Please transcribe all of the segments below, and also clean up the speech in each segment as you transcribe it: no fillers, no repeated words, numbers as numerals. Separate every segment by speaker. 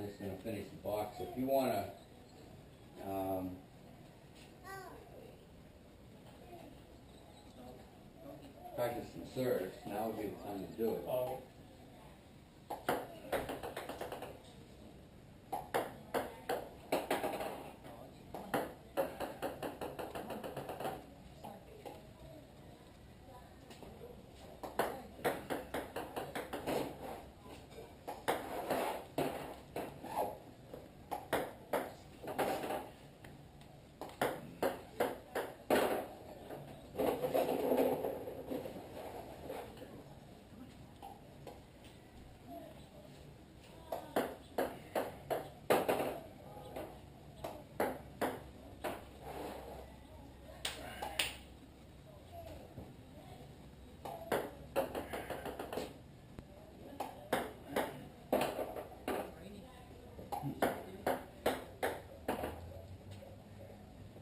Speaker 1: I'm just going to finish the box. If you want to practice some serves, now would be the time to do it.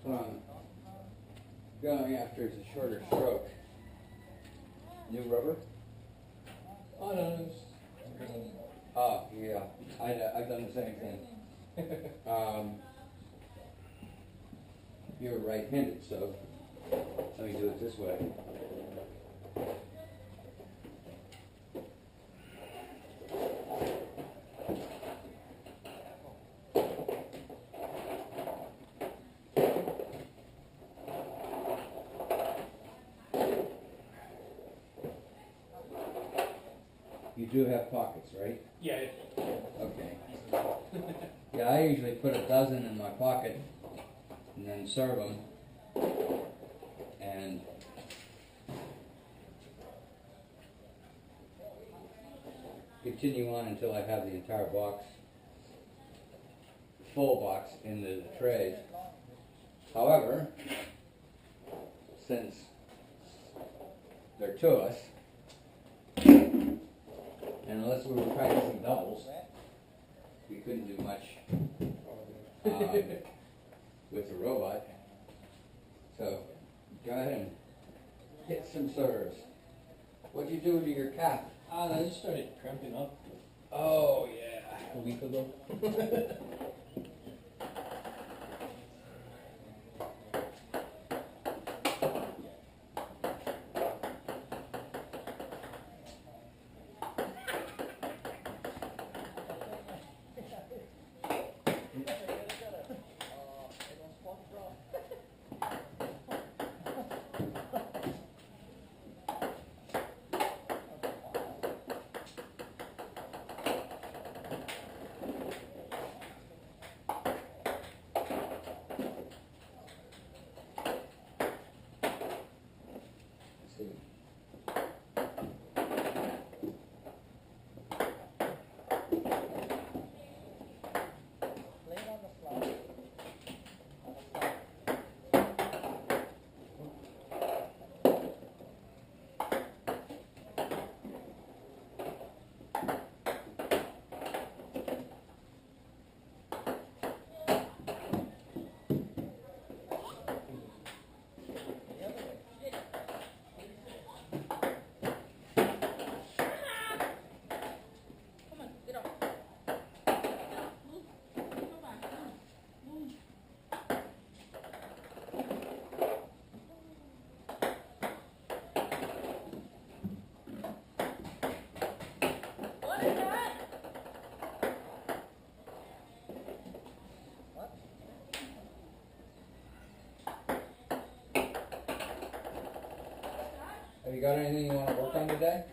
Speaker 1: What I'm going after is a shorter stroke. New rubber?
Speaker 2: Oh no,
Speaker 1: Oh, yeah. I've done the same thing. You're right-handed, so let me do it this way. You do have pockets, right?
Speaker 2: yeah.
Speaker 1: Okay. Yeah, I usually put a dozen in my pocket and then serve them and continue on until I have the entire box, full box, into the trays. However, since they're to us, and unless we were practicing doubles, we couldn't do much with the robot. So go ahead and hit some serves. What'd you do to your calf?
Speaker 2: I just started cramping up
Speaker 1: Oh yeah.
Speaker 2: a week ago.
Speaker 1: Have you got anything you want to work on today?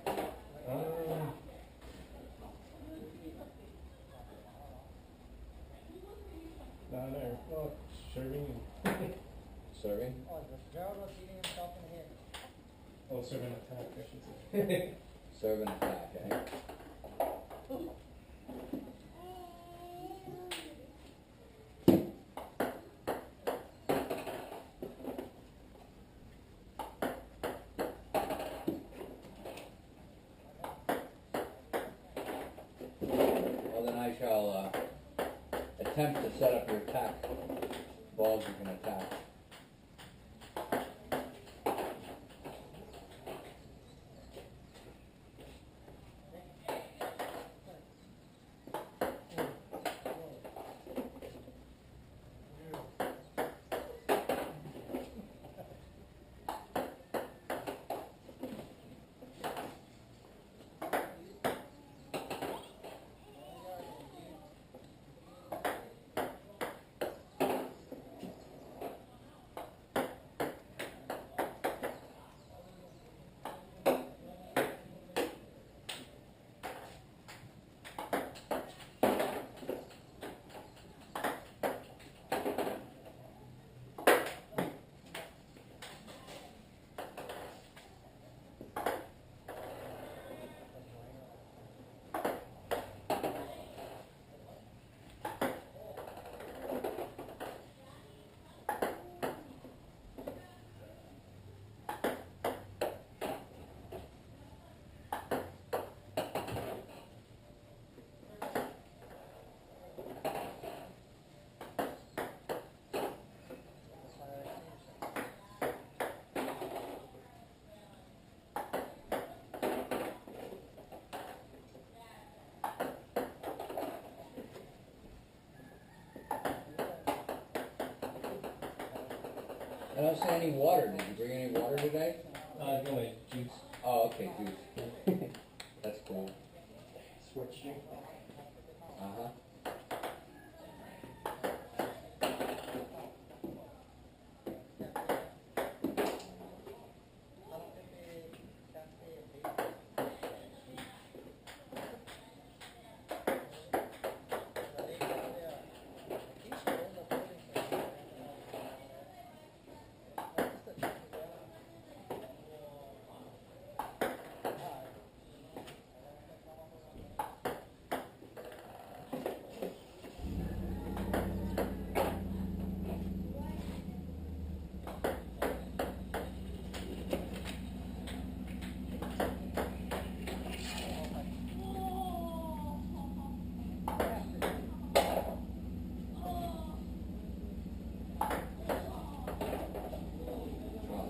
Speaker 2: Down there. Oh, serving.
Speaker 1: Serving?
Speaker 2: Oh, serving attack, I should say.
Speaker 1: Serve and attack, eh? Well, then I shall attempt to set up your attack balls you can attack. I don't see any water. Did you bring any water today?
Speaker 2: No, juice.
Speaker 1: Oh, okay, juice. That's cool.
Speaker 2: Switching.
Speaker 1: Uh-huh.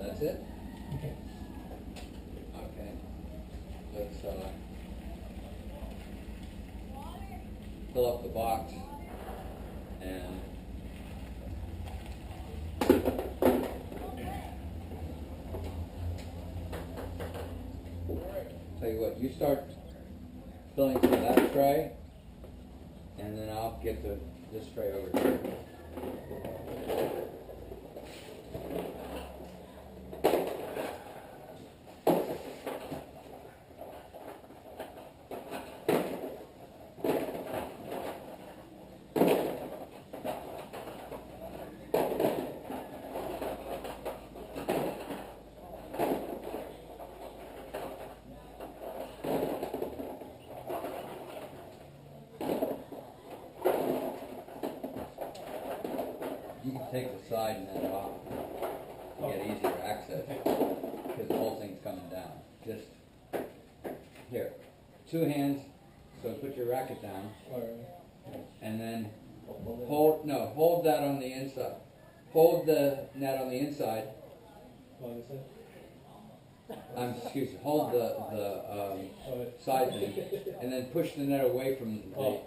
Speaker 1: That's it?
Speaker 2: Okay.
Speaker 1: Okay. Let's fill up the box and tell you what, you start filling to that tray and then I'll get this tray over here. You can take the side and then off to get easier access because the whole thing's coming down. Just here, 2 hands. So put your racket down and then hold that on the inside. Hold the net on the inside. Excuse me. Hold the side thing and then push the net away from the.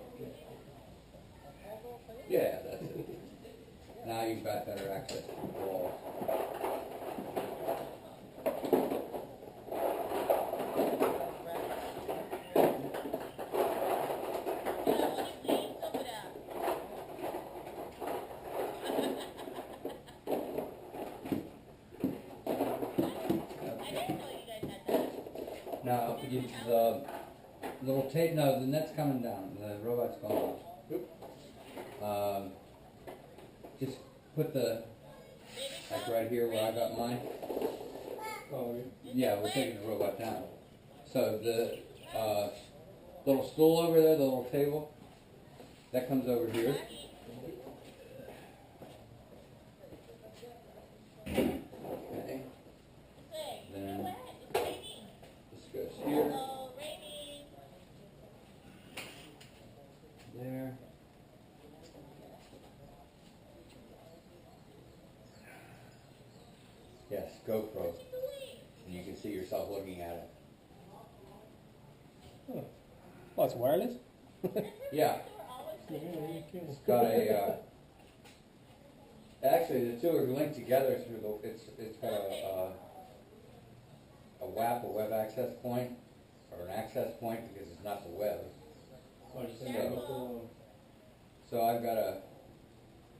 Speaker 1: Yeah, that's it. Now you've got better access to the wall. Now, the little tape, no, the net's coming down. The robot's going down. Just put the, like right here where I got mine. Yeah, we're taking the robot down. So the little stool over there, the little table, that comes over here. Okay. Then this goes here. There. Yes, GoPro. And you can see yourself looking at it.
Speaker 2: Oh, well, it's wireless?
Speaker 1: Yeah. It's got a, actually the two are linked together through the, it's got a WAP, a web access point, or an access point because it's not the web. So I've got a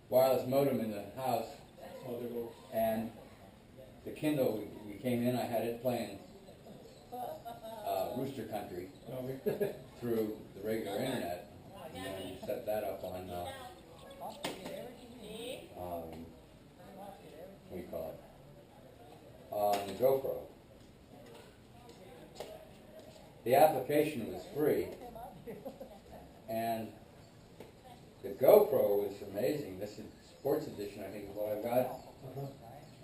Speaker 1: wireless modem in the house, and the Kindle, we came in, I had it playing Rooster Country through the regular internet, and then you set that up on, what do you call it, on the GoPro. The application was free, and the GoPro was amazing. This is Sports Edition, I think is what I've got,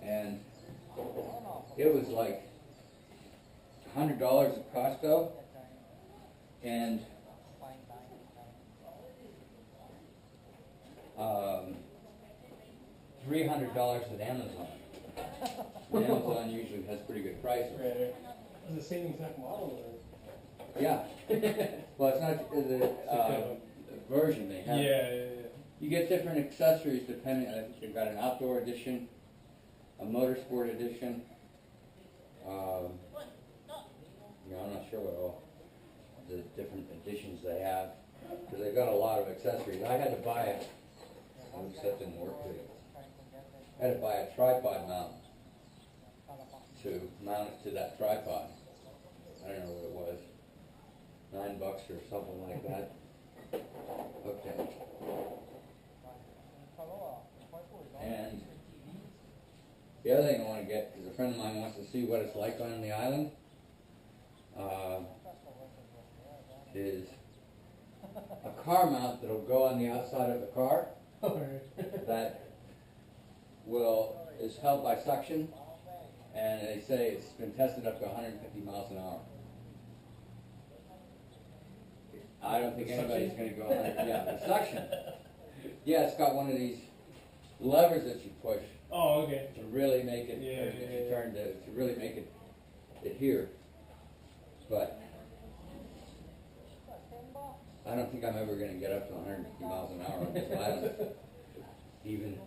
Speaker 1: and it was like $100 at Costco, and $300 at Amazon. Amazon usually has pretty good prices.
Speaker 2: Right. It's the same exact model.
Speaker 1: Yeah. Well, it's not the version they have.
Speaker 2: Yeah.
Speaker 1: You get different accessories depending. I think they've got an outdoor edition, a motorsport edition. I'm not sure what all the different editions they have, because they've got a lot of accessories. I had to buy it. Oops, that didn't work good. I had to buy a tripod mount to mount it to that tripod. I don't know what it was, $9 or something like that. Okay. And the other thing I want to get is a friend of mine wants to see what it's like on the island. Is a car mount that'll go on the outside of the car that is held by suction, and they say it's been tested up to 150 miles an hour. I don't think anybody's going to go 100. Yeah, the suction. Yeah, it's got one of these levers that you push.
Speaker 2: Oh, okay.
Speaker 1: To really make it, turn to really make it adhere. But I don't think I'm ever going to get up to 150 miles an hour on this island. Even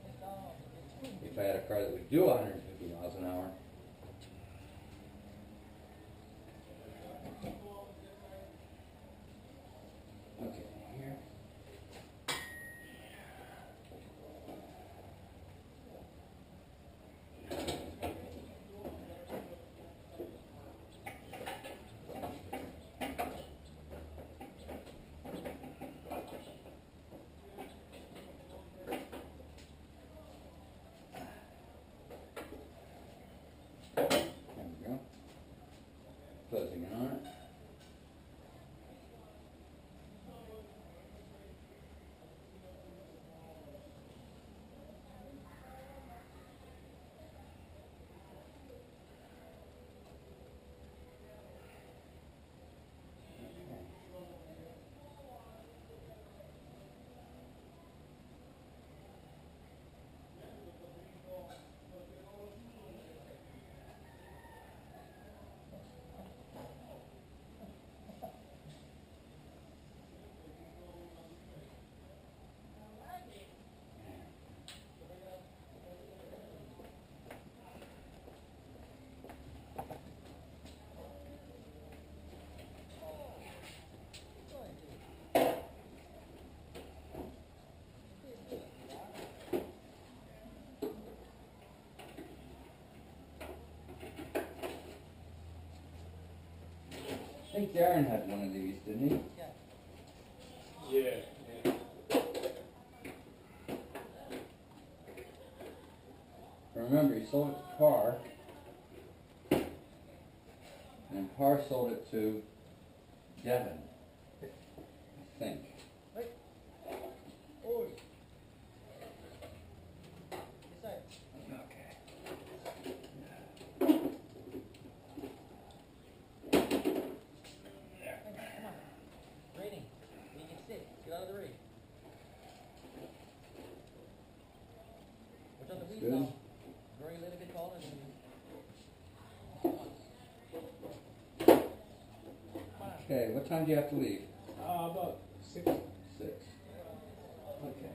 Speaker 1: if I had a car that would do 150 miles an hour. Okay, here. Closing in on it. I think Darren had one of these, didn't he?
Speaker 2: Yeah.
Speaker 1: Remember, he sold it to Parr, and Parr sold it to Devin, I think. Good.
Speaker 3: Very little bit taller than you.
Speaker 1: Okay, what time do you have to leave?
Speaker 2: About 6.
Speaker 1: 6. Okay. Okay.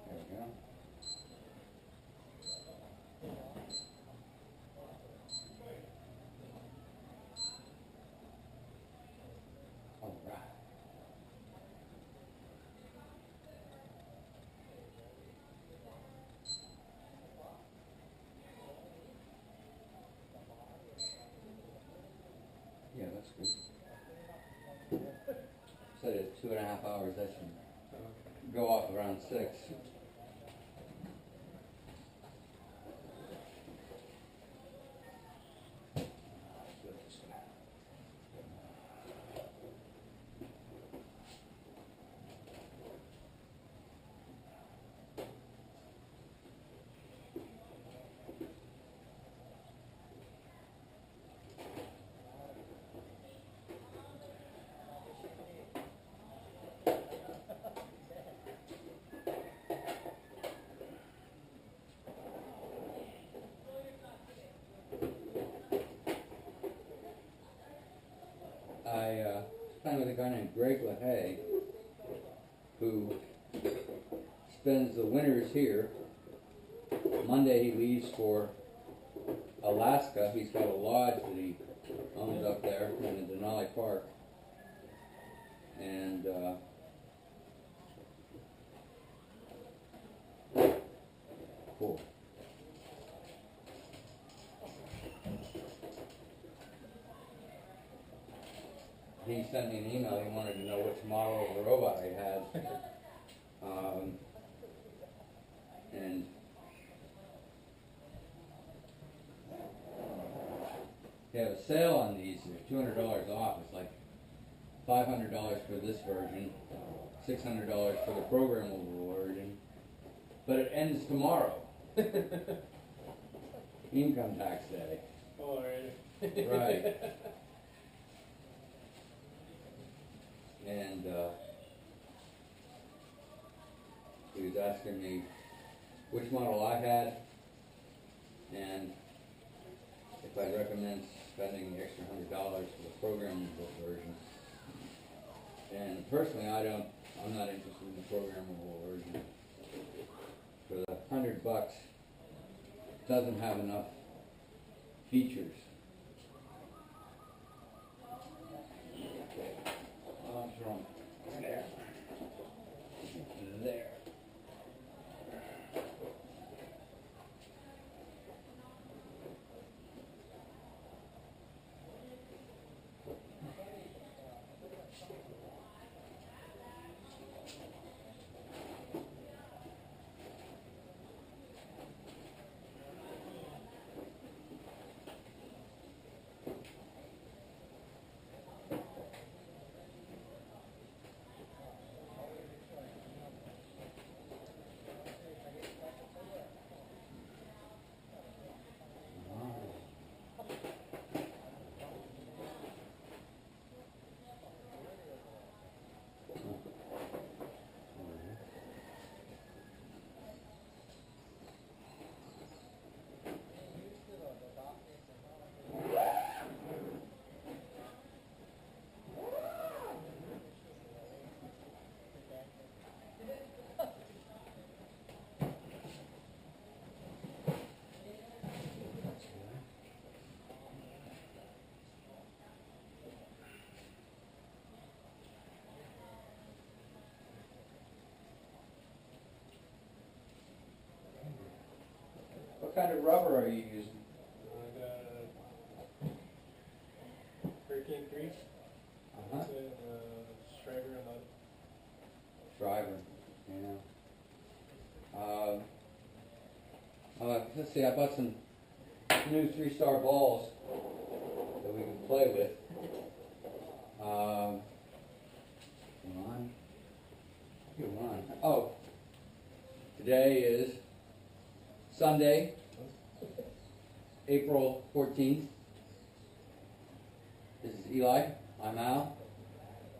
Speaker 1: There we go. All right. Yeah, that's good. Said it's 2.5 hours. That should go off around 6. I signed with a guy named Greg LaHaye, who spends the winters here. Monday he leaves for Alaska. He's got a lodge that he owns up there in the Denali Park. And cool. He sent me an email. He wanted to know which model of the robot I had. And they have a sale on these. They're $200 off. It's like $500 for this version, $600 for the programmable version. But it ends tomorrow. Income tax day.
Speaker 2: Oh, alright.
Speaker 1: Right. And he was asking me which model I had and if I'd recommend spending the extra $100 for the programmable version. And personally, I'm not interested in the programmable version. For the $100, doesn't have enough features. From there. There. What kind of rubber are you using?
Speaker 2: I got Hurricane 3.
Speaker 1: Uh-huh.
Speaker 2: Striver and lead.
Speaker 1: Driver, yeah. Let's see, I bought some new 3-star balls that we can play with. Come on. Come on. Oh, today is Sunday, April 14th. This is Eli. I'm Al.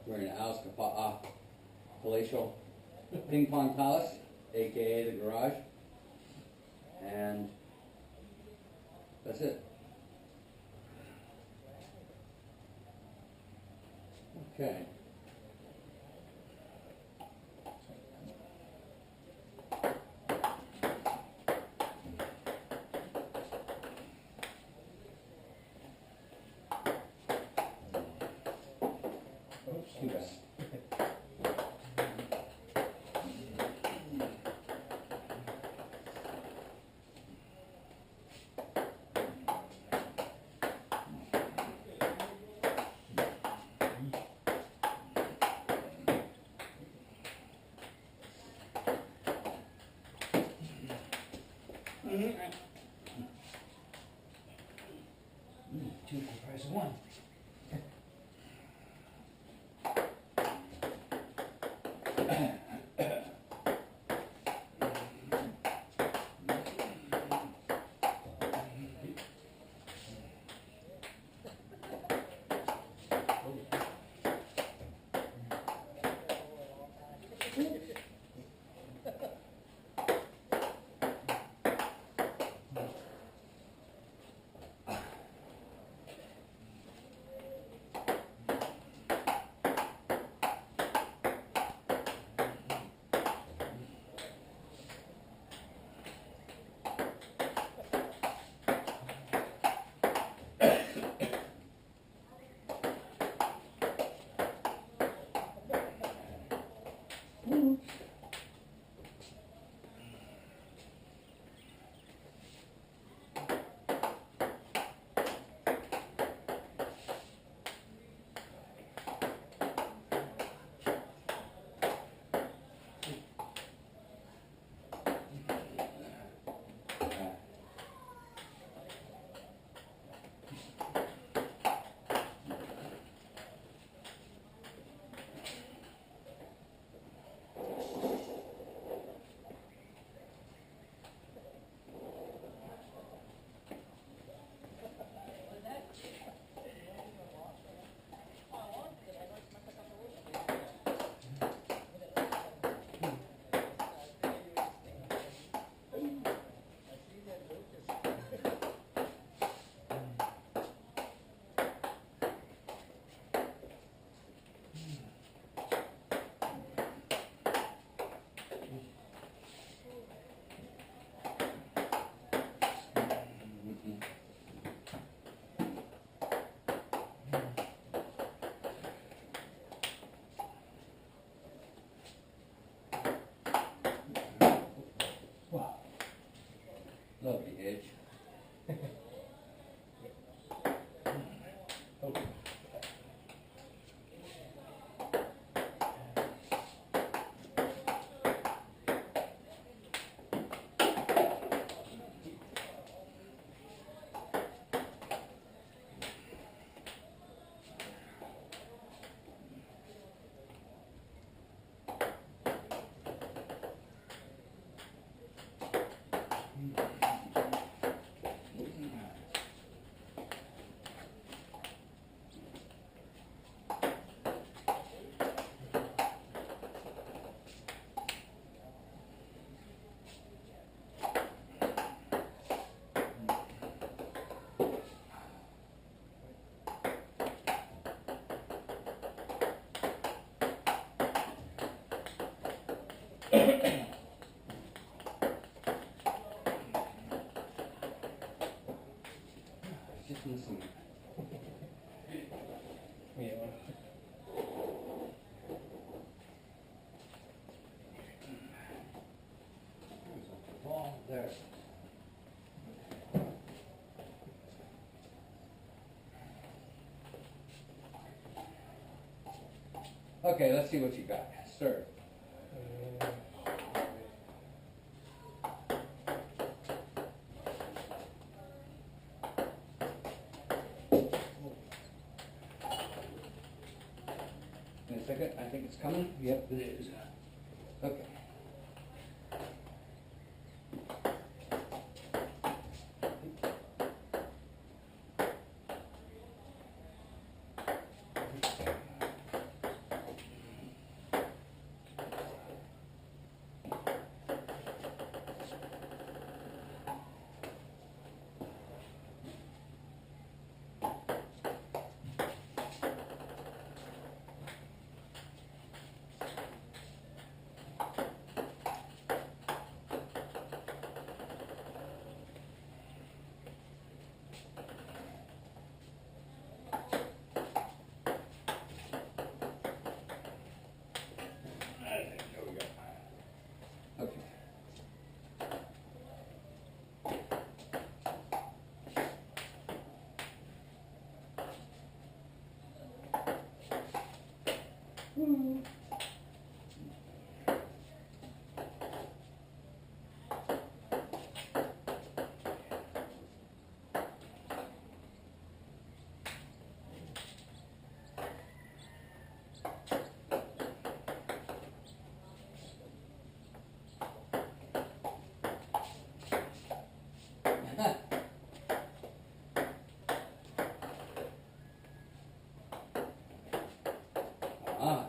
Speaker 1: We're in Al's Kapaa palatial ping pong palace, aka the garage. And that's it. Okay. Oops, too bad. Two for the price of one. the cement.
Speaker 2: Yeah.
Speaker 1: Ball there. Okay, let's see what you got. Serve. In a second, I think it's coming. Yep, it is. Okay. Okay. Ah.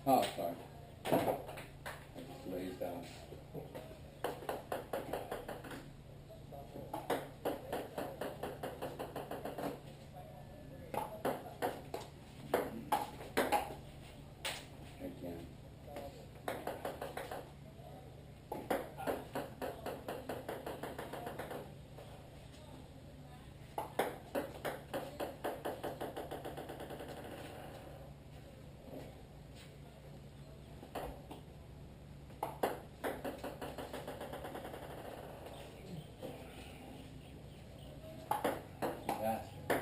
Speaker 1: Oh, sorry. It just lays down. Again. Bastard.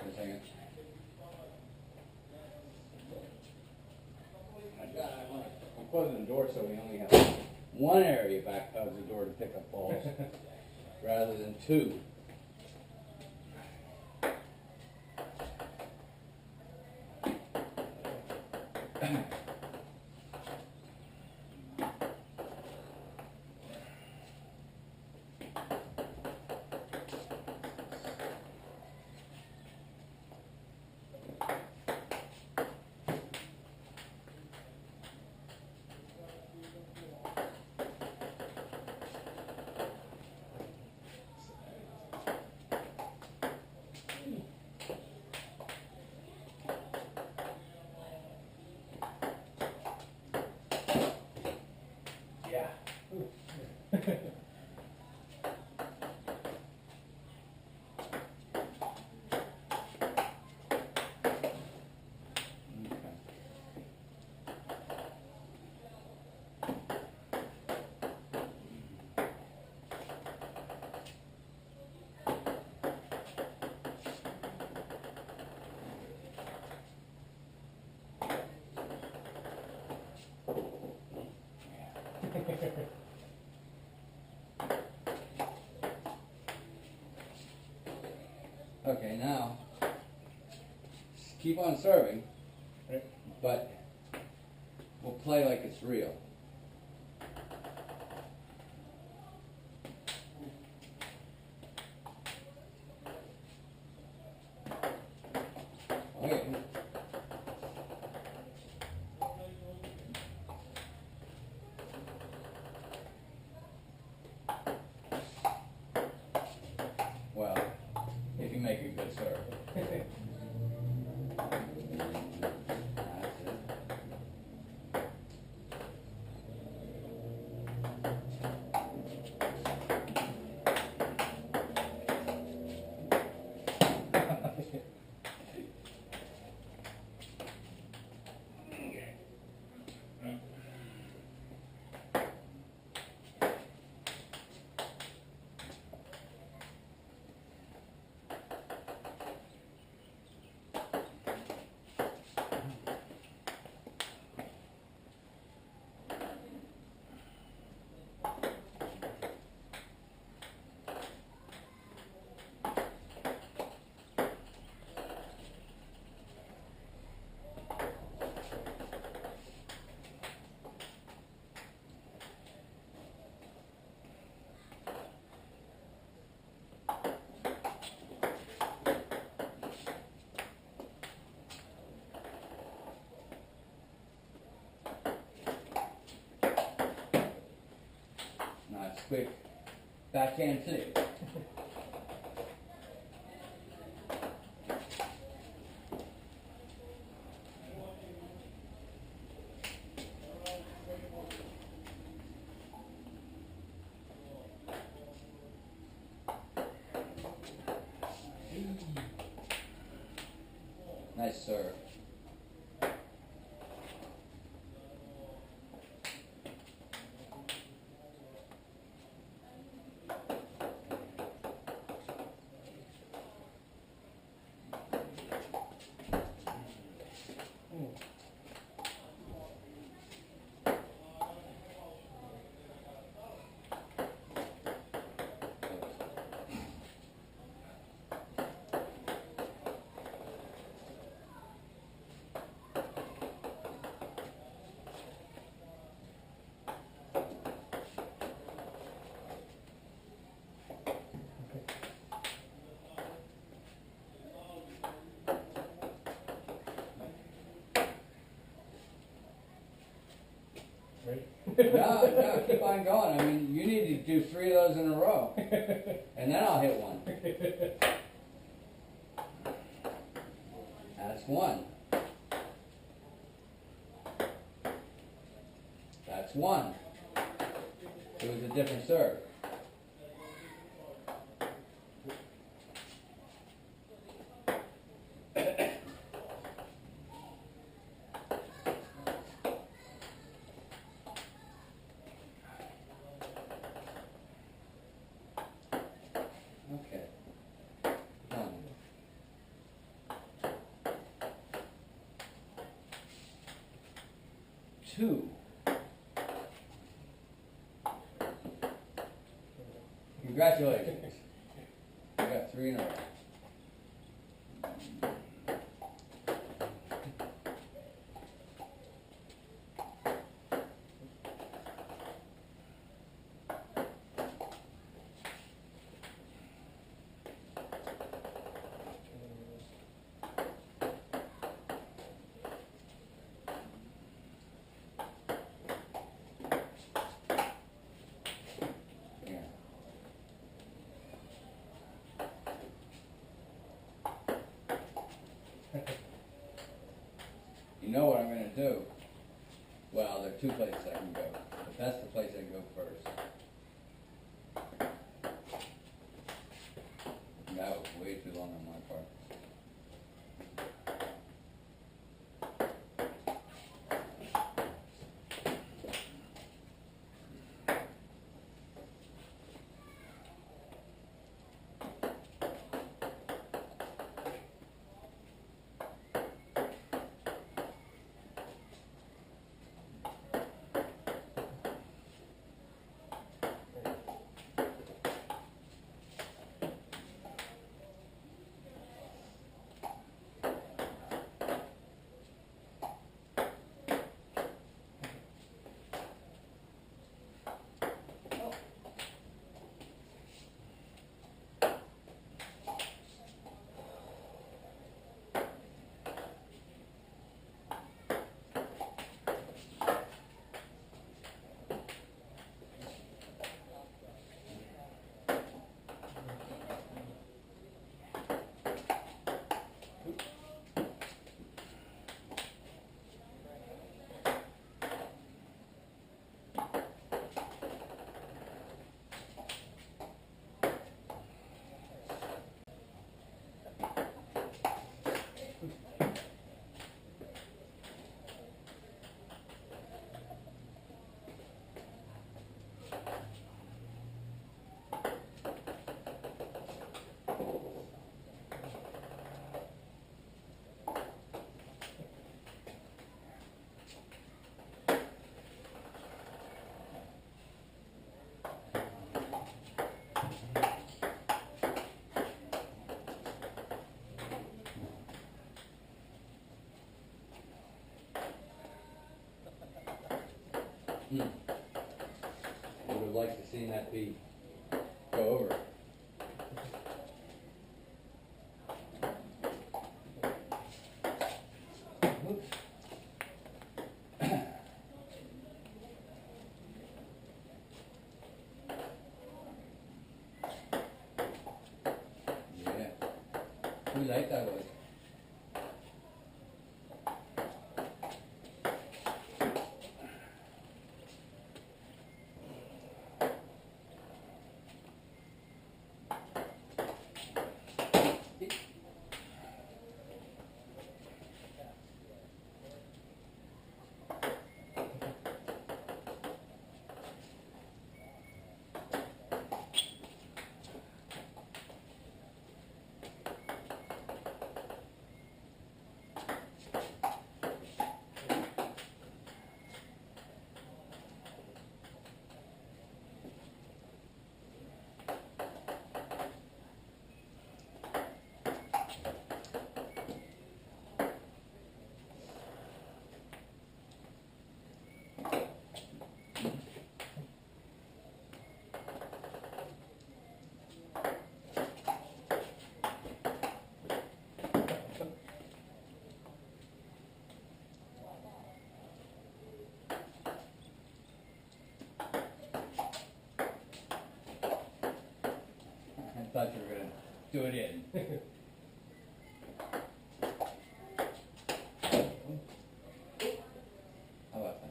Speaker 1: Wait a second. I'm closing the door so we only have one area back of the door to pick up balls rather than two. Okay, now keep on serving,
Speaker 2: Right.
Speaker 1: but we'll play like it's real. Okay. Well, if you make a good serve. That's it. Nice quick backhand too. Nice serve.
Speaker 2: Right?
Speaker 1: No, keep on going. I mean, you need to do 3 of those in a row, and then I'll hit one. That's one. That's one. It was a different serve. Okay. One. Two. Congratulations. You got 3 in a row. Yeah. You know what I'm going to do? Well, there are 2 places I can go, but that's the place I can go first. Would have liked to seen that be go over. Whoops. Yeah. Too late that was. I thought you were going to do it in. How about that?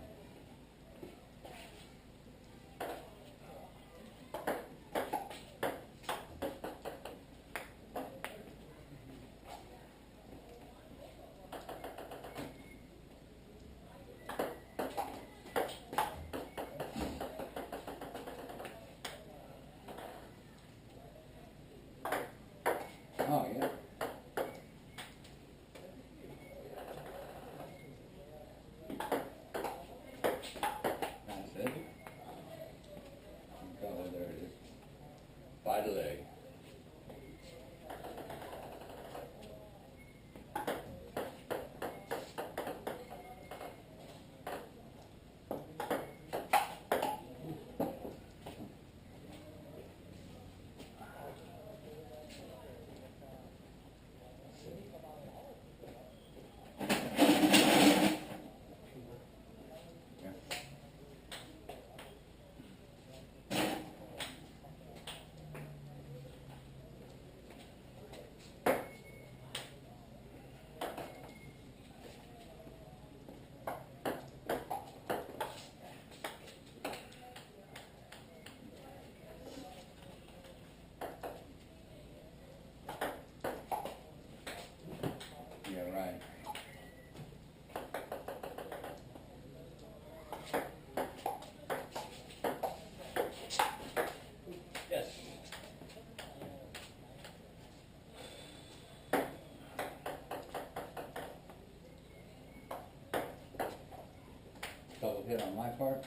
Speaker 1: Oh, yeah. That's it. Oh, there it is. By the leg. Yeah, right. Yes. Double hit on my part.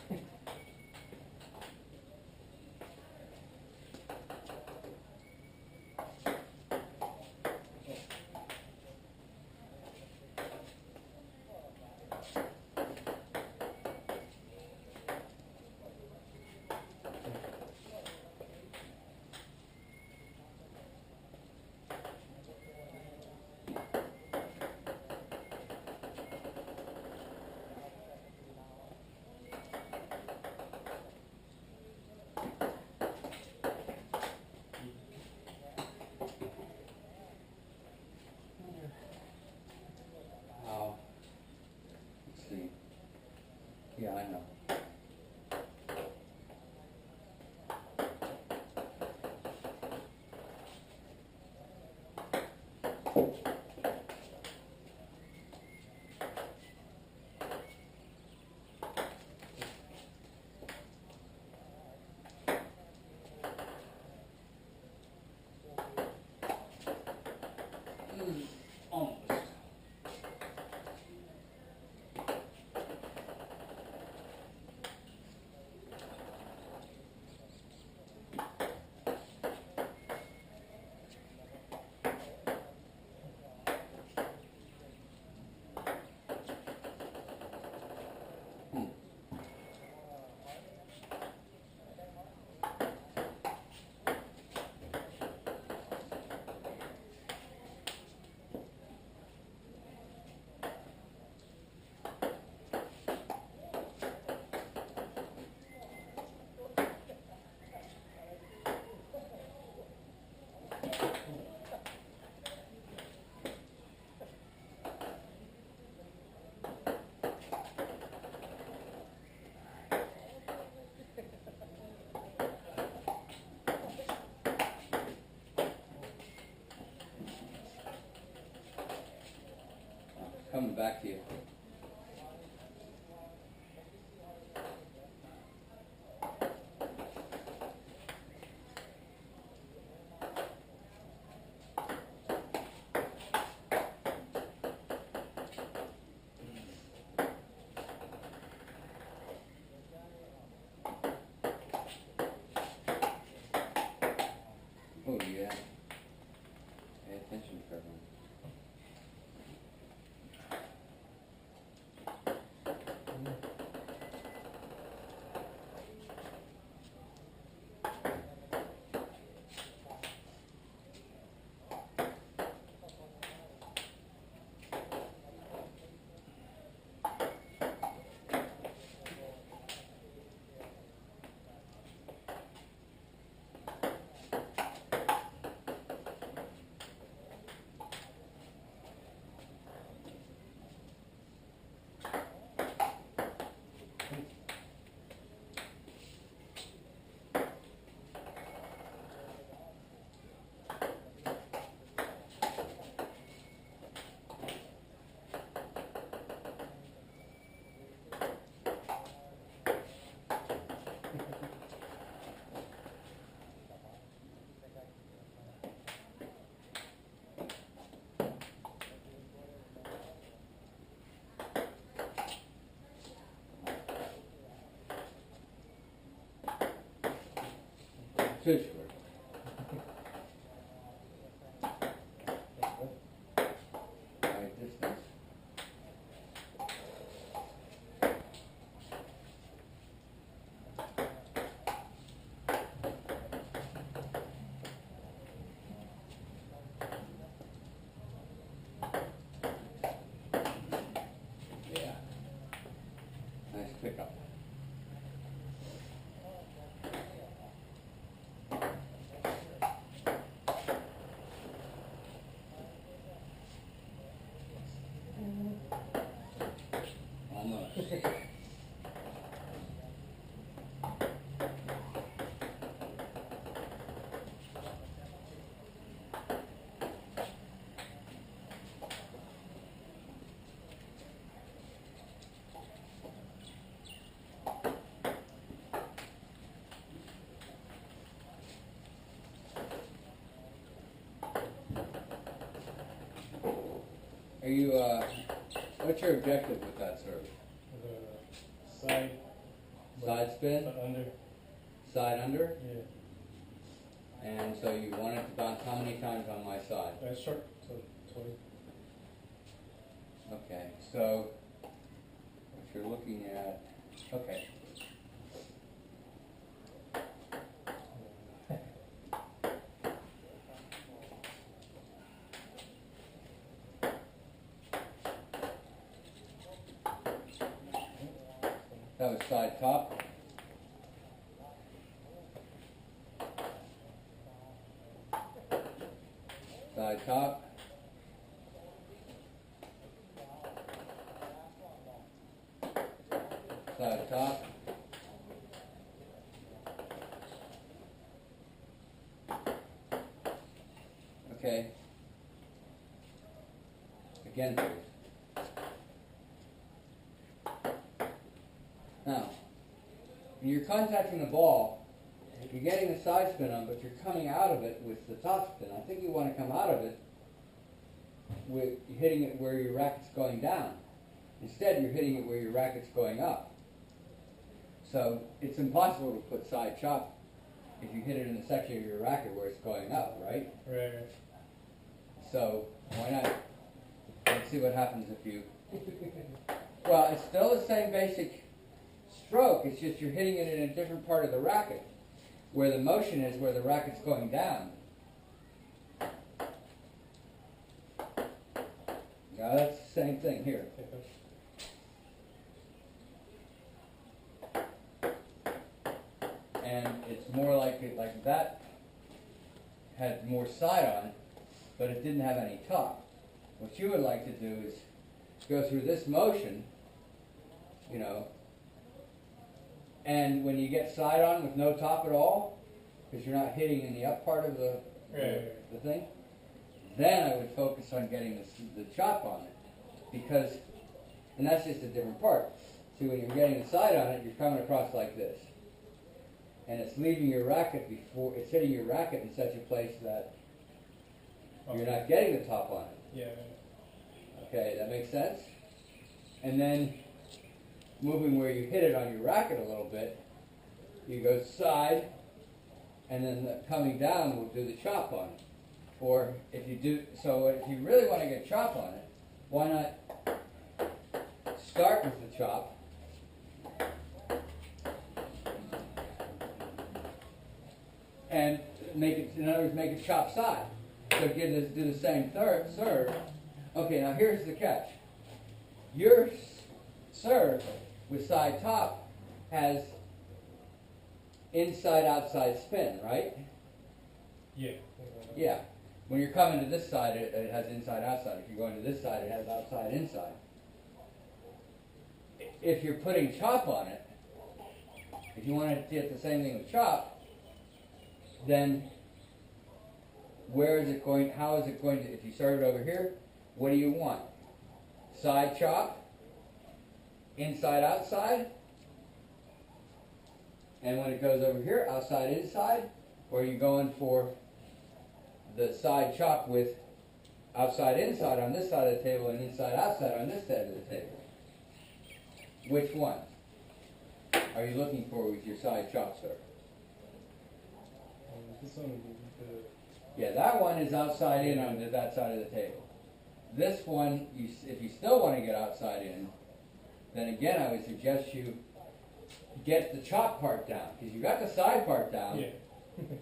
Speaker 1: Oh. Let's see. Yeah, I know. Almost. coming back to you. Oh yeah. Pay attention for everyone. Too short. Right distance. Yeah. Nice pickup. Almost. Are you, what's your objective with that service?
Speaker 2: The side.
Speaker 1: Side spin?
Speaker 2: Under.
Speaker 1: Side under?
Speaker 2: Yeah.
Speaker 1: And so you want it to bounce how many times on my side?
Speaker 2: Short. So 20.
Speaker 1: Okay, so what you're looking at, okay. That was side top. Side top. Side top. Okay. Again, please. Now, when you're contacting the ball, you're getting the side spin on, but you're coming out of it with the top spin. I think you want to come out of it with hitting it where your racket's going down. Instead, you're hitting it where your racket's going up. So it's impossible to put side chop if you hit it in the section of your racket where it's going up, right?
Speaker 2: Right.
Speaker 1: So why not? Let's see what happens if you... Well, it's still the same basic stroke, it's just you're hitting it in a different part of the racket, where the motion is where the racket's going down. Now that's the same thing here. And it's more like that had more side on it, but it didn't have any top. What you would like to do is go through this motion, you know, and when you get side on with no top at all, because you're not hitting in the up part of the thing, then I would focus on getting the chop on it. because, and that's just a different part. See, when you're getting the side on it, you're coming across like this. And it's leaving your racket before, it's hitting your racket in such a place that you're not getting the top on it.
Speaker 2: Yeah.
Speaker 1: Okay, that makes sense? And then, moving where you hit it on your racket a little bit, you go side, and then coming down will do the chop on it. Or if you do, so if you really want to get chop on it, why not start with the chop and make it, in other words, make it chop side. So do the same serve. Okay, now here's the catch. Your serve with side top has inside outside spin, right?
Speaker 2: Yeah.
Speaker 1: Yeah. When you're coming to this side, it has inside outside. If you're going to this side, it has outside inside. If you're putting chop on it, if you want to get the same thing with chop, then where is it going, how is it going to, if you serve it over here, what do you want? Side chop, inside outside, and when it goes over here, outside inside, or are you going for the side chop with outside inside on this side of the table and inside outside on this side of the table? Which one are you looking for with your side chop serve?
Speaker 2: This one would be the.
Speaker 1: Yeah, that one is outside in on that side of the table. This one, if you still want to get outside in, then again I would suggest you get the chop part down, because you got the side part down.
Speaker 2: Yeah.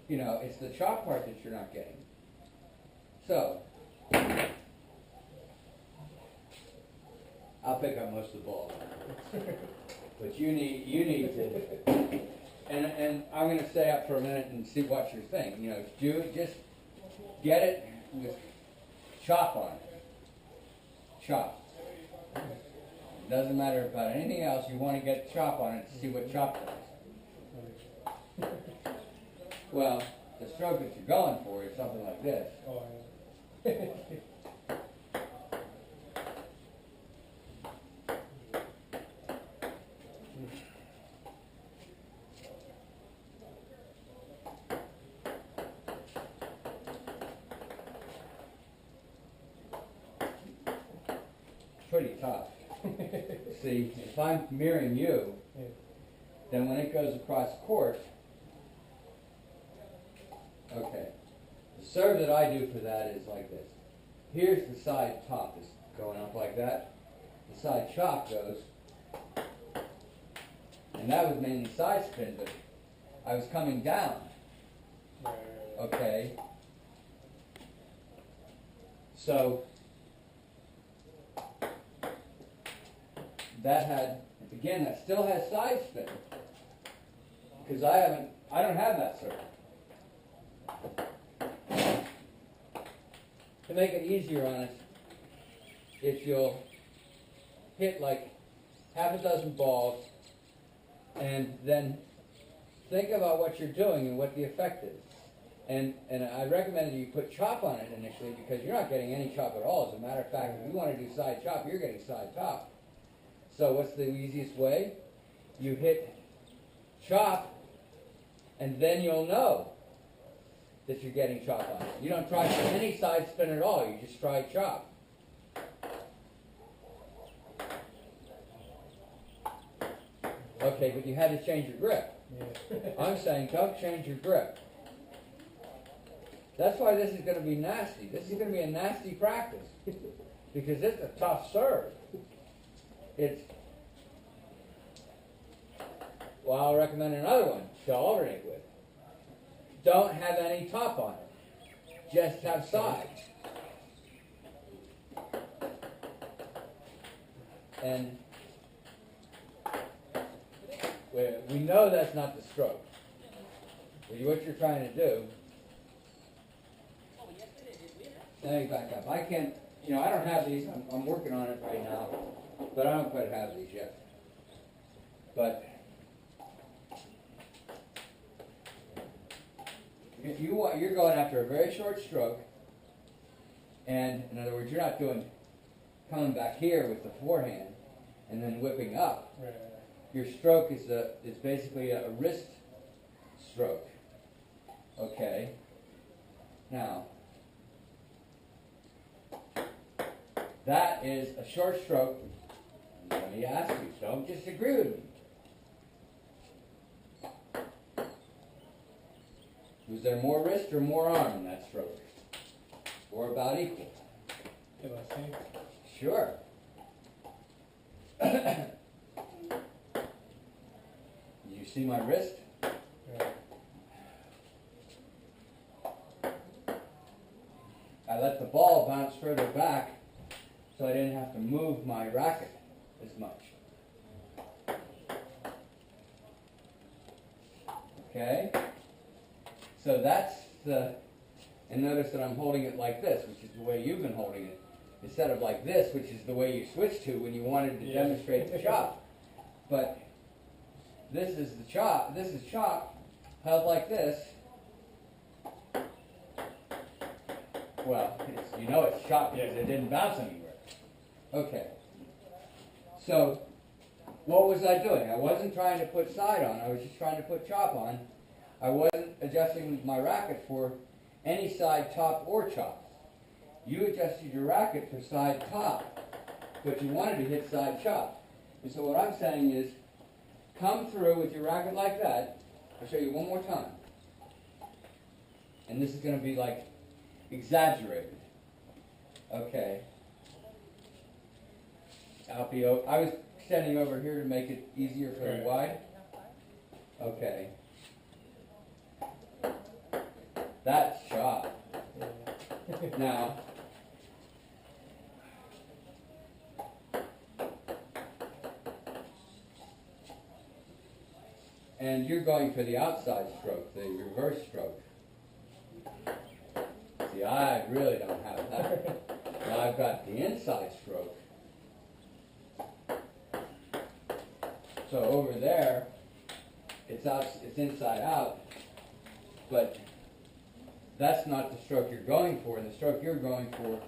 Speaker 1: You know, it's the chop part that you're not getting. So, I'll pick up most of the ball. But you need to, and I'm going to stay up for a minute and see what you're thinking. You know, just get it with chop on it. Chop. It doesn't matter about anything else. You want to get chop on it to see what chop does. Well, the stroke that you're going for is something like this.
Speaker 2: Oh, yeah.
Speaker 1: Pretty tough. See, if I'm mirroring you,
Speaker 2: Yeah.
Speaker 1: then when it goes across court, okay, the serve that I do for that is like this. Here's the side top is going up like that. The side chop goes, and that was mainly side spin, but I was coming down, okay? So, that had, again, that still has side spin, because I don't have that serve. To make it easier on us, if you'll hit like half a dozen balls, and then think about what you're doing and what the effect is. And I recommend that you put chop on it initially, because you're not getting any chop at all. As a matter of fact, if you want to do side chop, you're getting side top. So what's the easiest way? You hit chop, and then you'll know that you're getting chop on it. You don't try any side spin at all. You just try chop. Okay, but you had to change your grip.
Speaker 2: Yeah.
Speaker 1: I'm saying don't change your grip. That's why this is going to be nasty. This is going to be a nasty practice, because it's a tough serve. Well, I'll recommend another one to alternate with. Don't have any top on it. Just have side. And we know that's not the stroke. But what you're trying to do, let me back up. I can't, I don't have these. I'm working on it right now, but I don't quite have these yet. But if you're going after a very short stroke, and in other words, you're not doing coming back here with the forehand and then whipping up,
Speaker 2: Right.
Speaker 1: your stroke is basically a wrist stroke. Okay. Now, that is a short stroke. Let me ask you, don't disagree with me. Was there more wrist or more arm in that stroke? Or about equal?
Speaker 2: About same.
Speaker 1: Sure. You see my wrist?
Speaker 2: Right.
Speaker 1: I let the ball bounce further back so I didn't have to move my racket as much. Okay? So that's and notice that I'm holding it like this, which is the way you've been holding it, instead of like this, which is the way you switched to when you wanted to demonstrate the chop. But this is the chop. This is chop held like this. Well, you know it's chop because it didn't bounce anywhere. Okay. So what was I doing? I wasn't trying to put side on. I was just trying to put chop on. I wasn't adjusting my racket for any side top or chop. You adjusted your racket for side top, but you wanted to hit side chop. And so what I'm saying is, come through with your racket like that. I'll show you one more time. And this is going to be like exaggerated. Okay. I was standing over here to make it easier for the wide. Okay. That's chop. Now, and you're going for the outside stroke, the reverse stroke. See, I really don't have that. Now I've got the inside stroke. So over there, it's inside out, but that's not the stroke you're going for. The stroke you're going for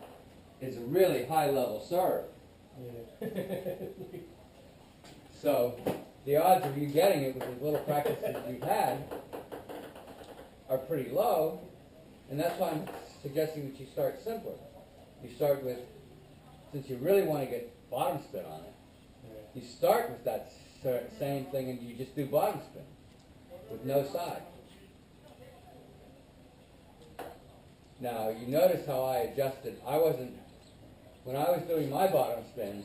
Speaker 1: is a really high level serve.
Speaker 2: Yeah.
Speaker 1: So the odds of you getting it with as little practice as you've had are pretty low, and that's why I'm suggesting that you start simpler. You start with, since you really want to get bottom spin on it, you start with that same thing and you just do bottom spin with no side. Now, you notice how I adjusted. When I was doing my bottom spin,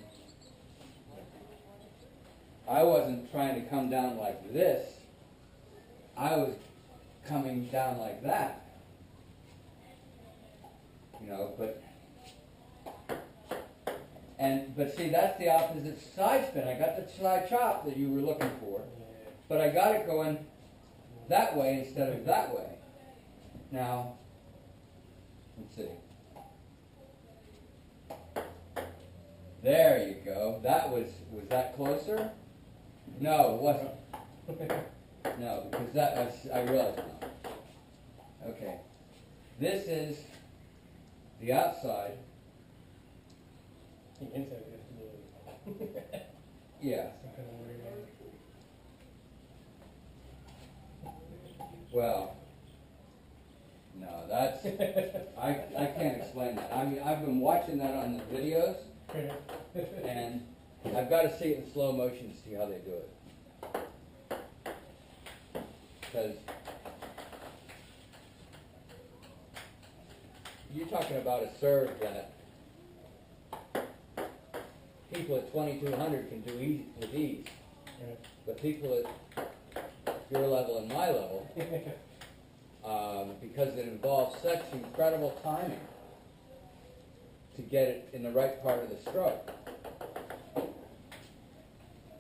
Speaker 1: I wasn't trying to come down like this. I was coming down like that. You know, but see, that's the opposite side spin. I got the side chop that you were looking for, but I got it going that way instead of that way. Now, let's see. There you go. Was that closer? No, it wasn't. No, because I realized now. Okay. This is the outside.
Speaker 2: The inside is the
Speaker 1: Yeah.
Speaker 2: some kind of weird one.
Speaker 1: Well, no, that's, I can't explain that. I mean, I've been watching that on the videos, and I've got to see it in slow motion to see how they do it. Because you're talking about a serve that people at 2200 can do with ease. But people at your level and my level, because it involves such incredible timing to get it in the right part of the stroke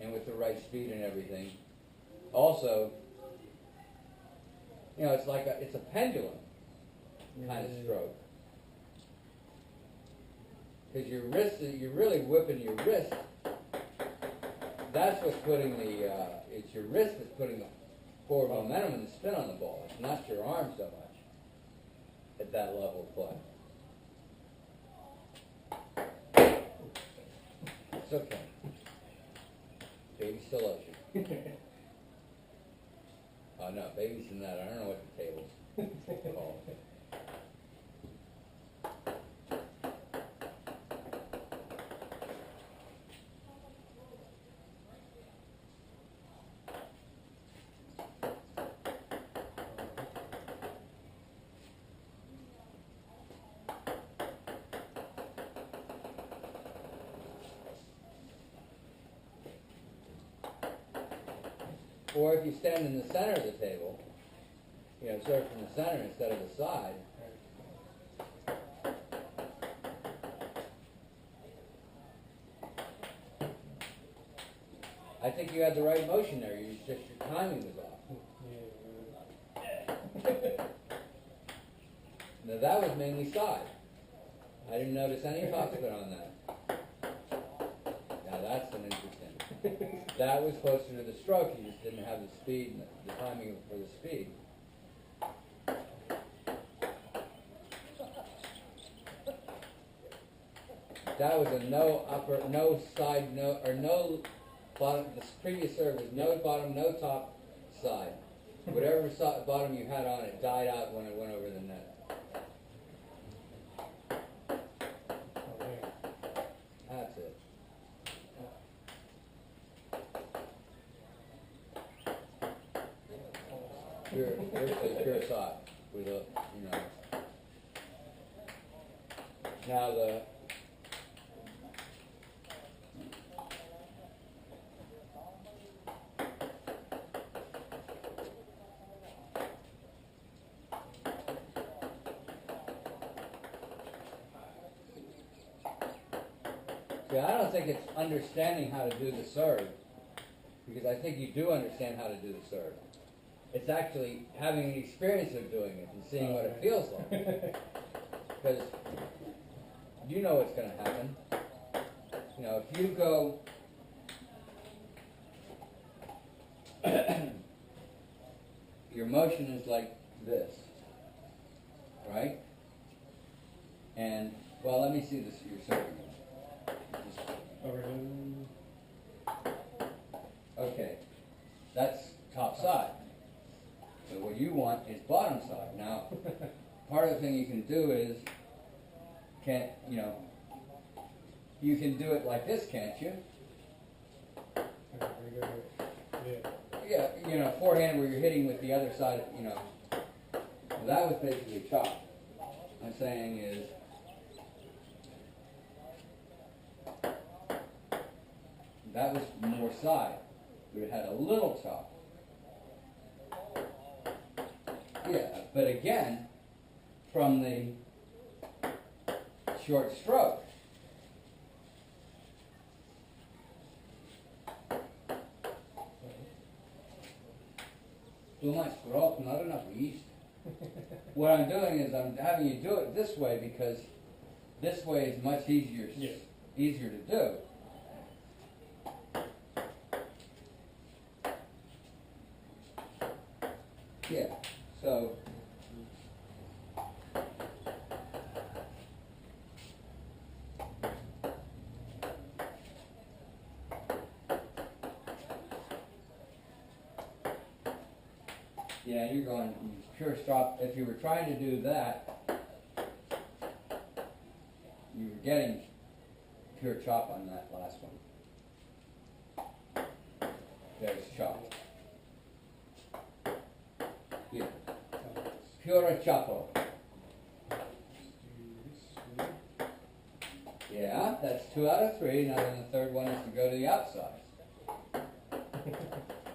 Speaker 1: and with the right speed and everything. Also, you know, it's a pendulum kind of stroke. Because your wrist, you're really whipping your wrist. That's what's putting it's your wrist that's putting the forward momentum and the spin on the ball. It's not your arm so much at that level of play. It's okay. Baby still loves you. Oh no, baby's in that. I don't know what the table's called. Or if you stand in the center of the table, you know, serve from the center instead of the side. I think you had the right motion there. You just your timing was off.
Speaker 2: Yeah.
Speaker 1: Now that was mainly side. I didn't notice any topspin on that. Now that's an interesting. That was closer to the stroke. You just didn't have the speed and the timing for the speed. That was a no upper, no side, no or no bottom. The previous serve was no bottom, no top, side. Whatever bottom you had on it died out when it went over the net. That's it. Pure side with a, you know. Now the I don't think it's understanding how to do the serve, because I think you do understand how to do the serve. It's actually having the experience of doing it and seeing what it feels like. Because you know what's going to happen. You know, if you go, your motion is like this, right? And, well, let me see this, your serving. Okay, that's top side. So what you want is bottom side. Now, part of the thing you can do is, you can do it like this, can't you? Yeah, you know, forehand where you're hitting with the other side, you know. Well, that was basically chop. I'm saying is, that was more side, but it had a little chop. Yeah, but again, from the short stroke. Too much growth, not enough yeast. What I'm doing is I'm having you do it this way because this way is much easier, easier to do. Yeah, so yeah, you're going pure stop. If you were trying to do that, you were getting pure chop on that last one. There's chop. Yeah. Pure chapo. Yeah, that's 2 out of 3. Now then the third one is to go to the outside.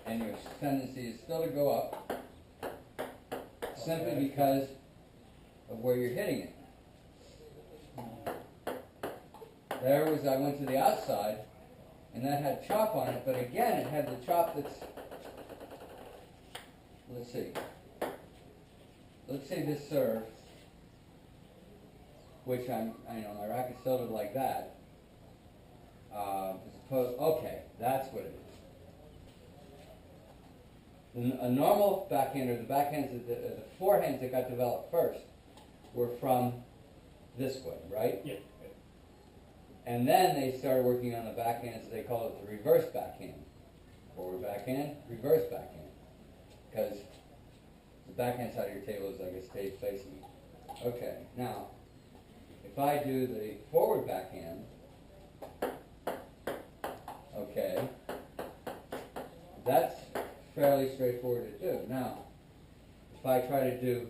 Speaker 1: And your tendency is still to go up, simply because of where you're hitting it. There was, I went to the outside, and that had chop on it, but again, it had the chop that's, let's see. Let's say this serve, which my racket's tilted like that, as opposed, okay, that's what it is. A normal backhander, the backhands, the forehands that got developed first were from this way, right?
Speaker 2: Yeah.
Speaker 1: And then they started working on the backhand, so they call it the reverse backhand. Forward backhand, reverse backhand. Because the backhand side of your table is, I guess, stays facing you. Okay, now, if I do the forward backhand, okay, that's fairly straightforward to do. Now, if I try to do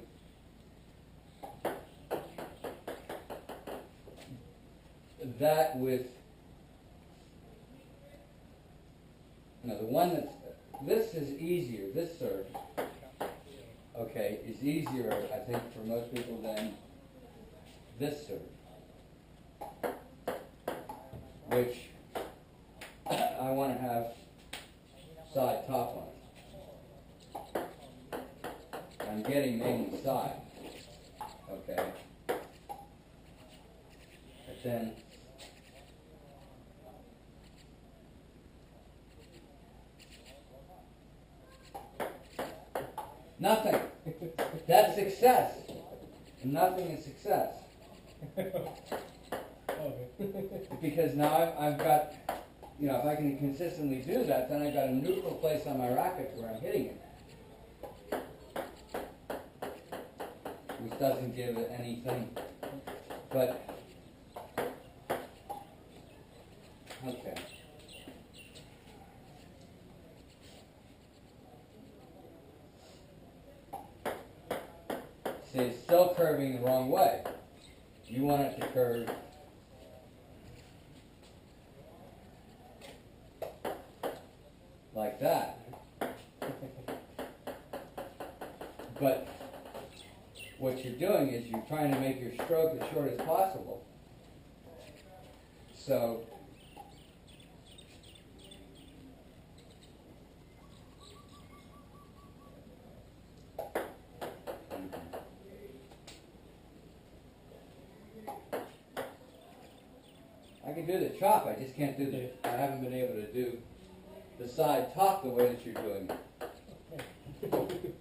Speaker 1: that with, no, the one that's, this is easier, this serve, okay, is easier, I think, for most people than this serve, which I want to have side top on it. I'm getting mainly side, okay, but then nothing. That's success. And nothing is success. Because now I've got, you know, if I can consistently do that, then I've got a neutral place on my racket where I'm hitting it. Which doesn't give it anything. But, okay. See, it's still curving the wrong way. You want it to curve like that. But what you're doing is you're trying to make your stroke as short as possible. So I can do the chop, I just can't do the, I haven't been able to do the side top the way that you're doing it.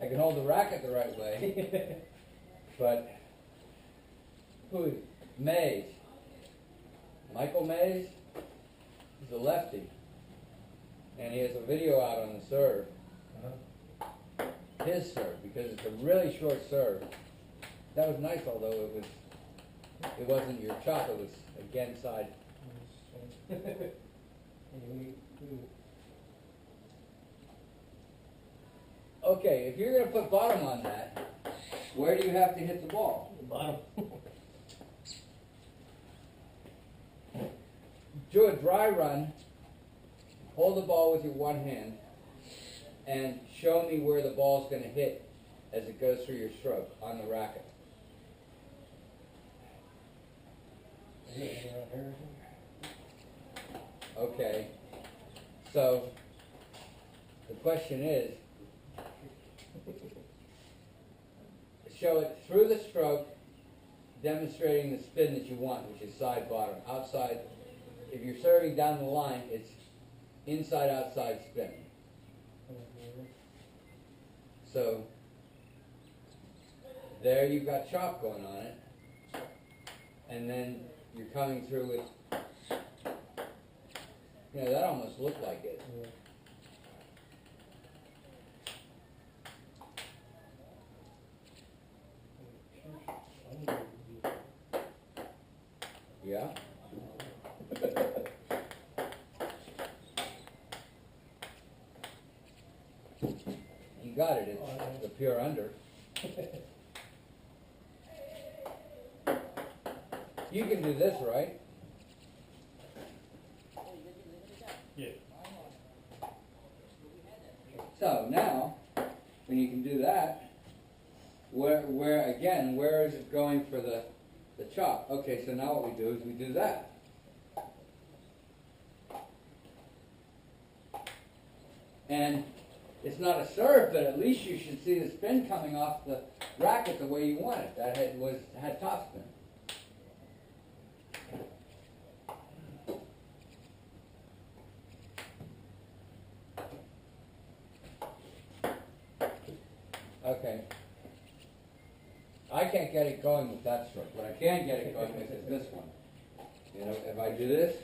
Speaker 1: I can hold the racket the right way, but who? Mays. Michael Mays is a lefty, and he has a video out on the serve. His serve, because it's a really short serve. That was nice, although it wasn't your chop, it was again side. Okay, if you're going to put bottom on that, where do you have to hit the ball?
Speaker 2: Bottom.
Speaker 1: Do a dry run, hold the ball with your one hand, and show me where the ball's going to hit as it goes through your stroke on the racket. Okay, so the question is, show it through the stroke, demonstrating the spin that you want, which is side bottom. Outside, if you're serving down the line, it's inside outside spin. So there you've got chop going on it, and then you're coming through with, you know, that almost looked like it. Yeah? You got it, it's the pure under. You can do this, right?
Speaker 2: Yeah.
Speaker 1: So now, when you can do that, where is it going for the chop? Okay, so now what we do is we do that. And it's not a serve, but at least you should see the spin coming off the racket the way you want it. That had top spin. Okay. I can't get it going with that stroke. What I can get it going with is this one. You know, if I do this,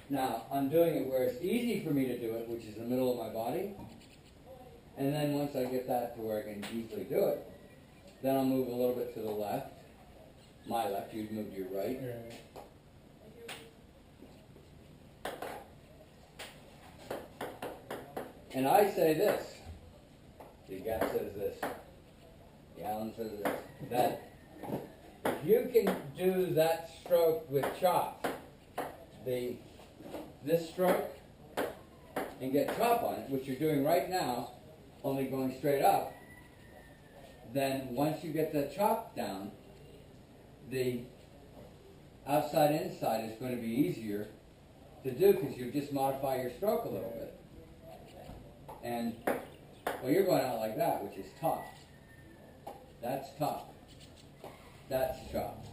Speaker 1: now I'm doing it where it's easy for me to do it, which is the middle of my body. And then once I get that to where I can easily do it, then I'll move a little bit to the left. My left, you'd move to your right.
Speaker 2: Right.
Speaker 1: And I say this. The Gap says this. The Allen says this. That if you can do that stroke with chop, this stroke, and get chop on it, which you're doing right now, only going straight up, then once you get the chop down, the outside inside is going to be easier to do because you just modify your stroke a little bit. And, well, you're going out like that, which is top. That's top. That's chop.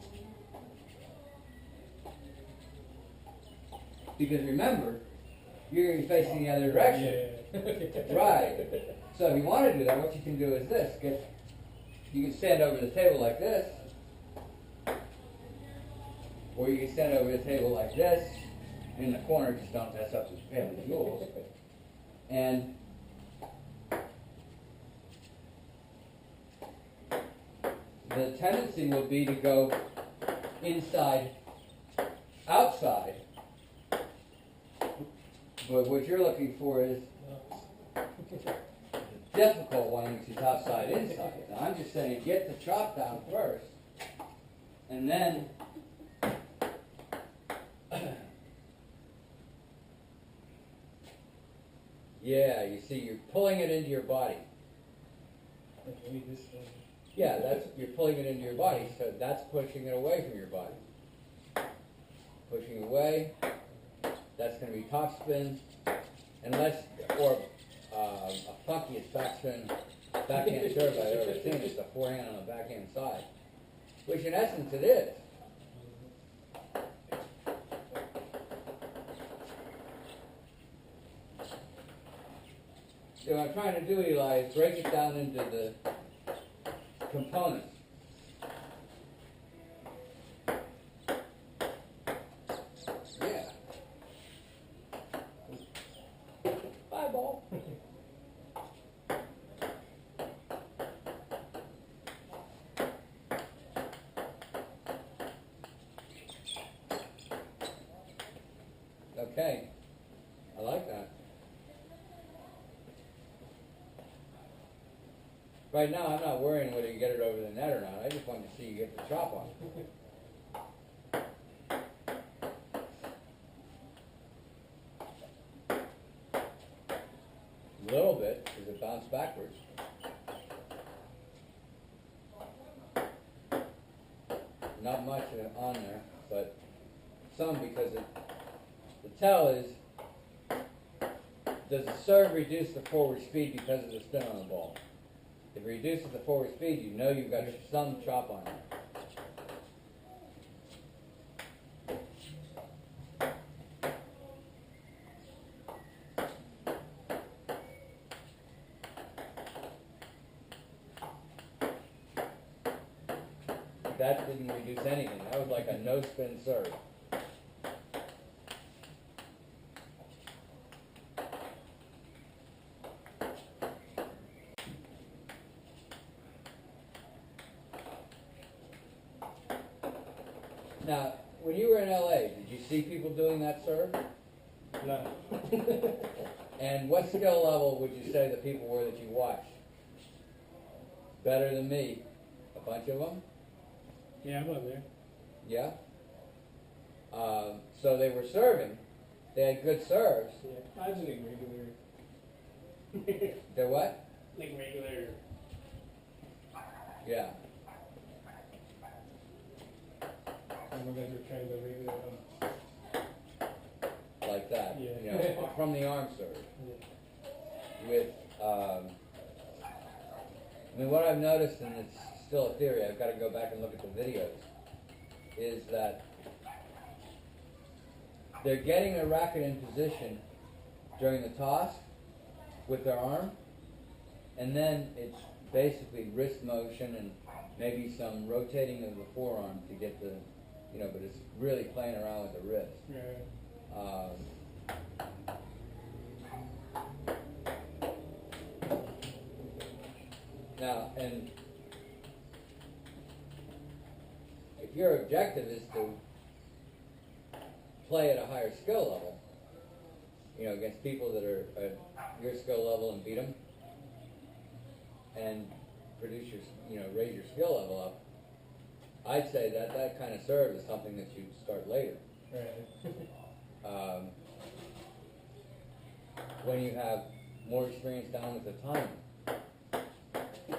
Speaker 1: Because remember, you're going to be facing the other direction.
Speaker 2: Yeah.
Speaker 1: Right. So if you want to do that, what you can do is this. You can stand over the table like this. Or you can stand over the table like this. In the corner, just don't mess up the family jewels. And the tendency will be to go inside, outside. But what you're looking for is the difficult one, which is outside, inside. Now, I'm just saying, get the chop down first, and then yeah, you see, you're pulling it into your body.
Speaker 2: Maybe this one.
Speaker 1: Yeah, you're pulling it into your body, so that's pushing it away from your body. Pushing away. That's going to be top spin, or a funkiest backspin, backhand serve I've ever seen. It's a forehand on the backhand side, which in essence it is. So what I'm trying to do, Eli, is break it down into the components. Yeah. Bye, ball. Okay. I like that. Right now, I'm not worrying whether you get it over the net or not. I just want to see you get the chop on it. A little bit, because it bounced backwards. Not much on there, but some because the tell is, does the serve reduce the forward speed because of the spin on the ball? If it reduces the forward speed, you know you've got some chop on it. That didn't reduce anything. That was like a no-spin serve. Now, when you were in LA, did you see people doing that serve?
Speaker 2: No.
Speaker 1: And what skill level would you say the people were that you watched? Better than me? A bunch of them?
Speaker 2: Yeah, I'm on there.
Speaker 1: Yeah? So they were serving. They had good serves.
Speaker 2: Yeah, I was like regular.
Speaker 1: They're what?
Speaker 2: Like regular.
Speaker 1: Yeah.
Speaker 2: Some of guys were trying to regular.
Speaker 1: Like that.
Speaker 2: Yeah.
Speaker 1: You know, from the arm serve.
Speaker 2: Yeah.
Speaker 1: With, I mean, what I've noticed, and it's still a theory, I've got to go back and look at the videos, is that they're getting the racket in position during the toss with their arm, and then it's basically wrist motion and maybe some rotating of the forearm to get the, but it's really playing around with the wrist.
Speaker 2: Yeah.
Speaker 1: Now, and if your objective is to play at a higher skill level, against people that are at your skill level and beat them, and produce your, raise your skill level up, I'd say that kind of serve is something that you start later.
Speaker 2: Right.
Speaker 1: When you have more experience down with the timing.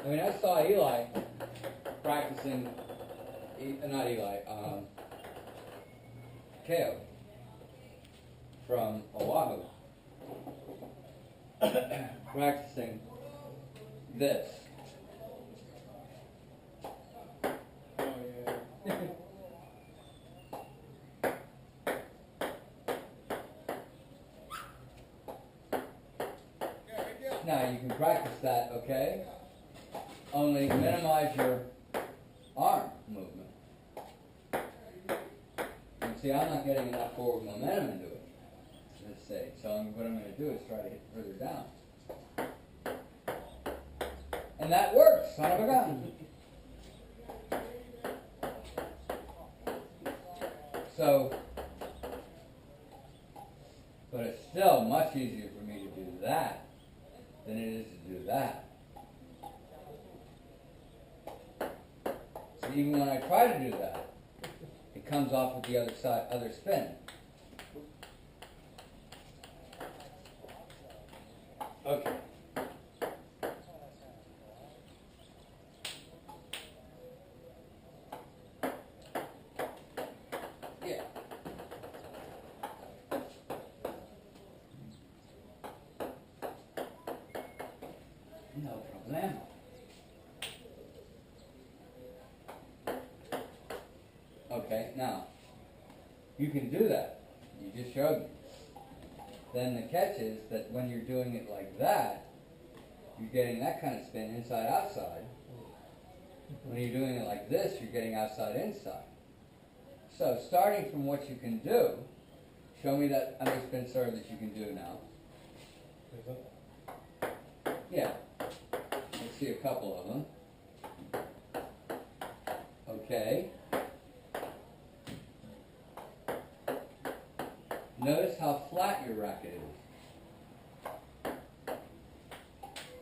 Speaker 1: I mean, I saw Eli practicing, not Eli, Keo from Oahu, practicing this.
Speaker 2: Oh yeah.
Speaker 1: Now you can practice that, okay? Only minimize your arm movement. And see, I'm not getting enough forward momentum into it, let's say. So what I'm going to do is try to hit further down. And that works, son of a gun. So, but it's still much easier for me to do that than it is to do that. So even when I try to do that, it comes off with the other side, other spin. Okay. Yeah. No problem. Okay, now, you can do that. You just showed me. Then the catch is that when you're doing it like that, you're getting that kind of spin inside-outside. When you're doing it like this, you're getting outside-inside. So, starting from what you can do, show me that underspin serve that you can do now. Yeah. Let's see a couple of them. Okay. Notice how flat your racket is.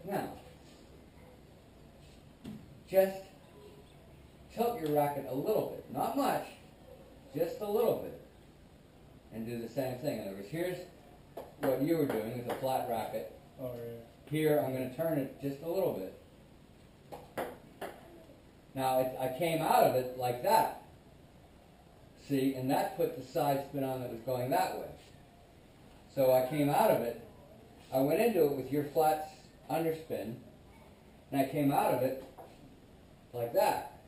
Speaker 1: Now, just tilt your racket a little bit. Not much, just a little bit. And do the same thing. In other words, here's what you were doing with a flat racket.
Speaker 2: Oh yeah.
Speaker 1: Here, I'm going to turn it just a little bit. Now, I came out of it like that. See, and that put the side spin on that was going that way. So I came out of it, I went into it with your flat underspin, and I came out of it like that.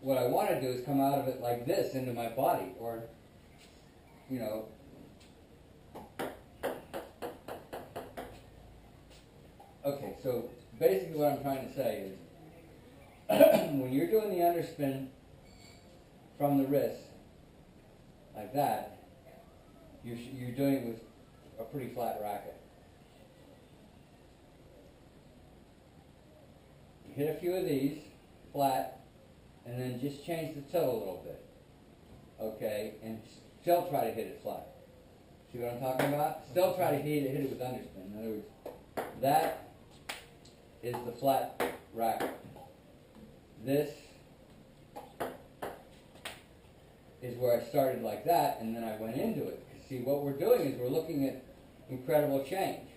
Speaker 1: What I want to do is come out of it like this into my body, or, Okay, so basically what I'm trying to say is, when you're doing the underspin from the wrist, like that, you're doing it with a pretty flat racket. You hit a few of these, flat, and then just change the tilt a little bit. Okay, and still try to hit it flat. See what I'm talking about? Still try to hit it with underspin. In other words, that is the flat racket. This is where I started like that, and then I went into it. See, what we're doing is we're looking at incredible change.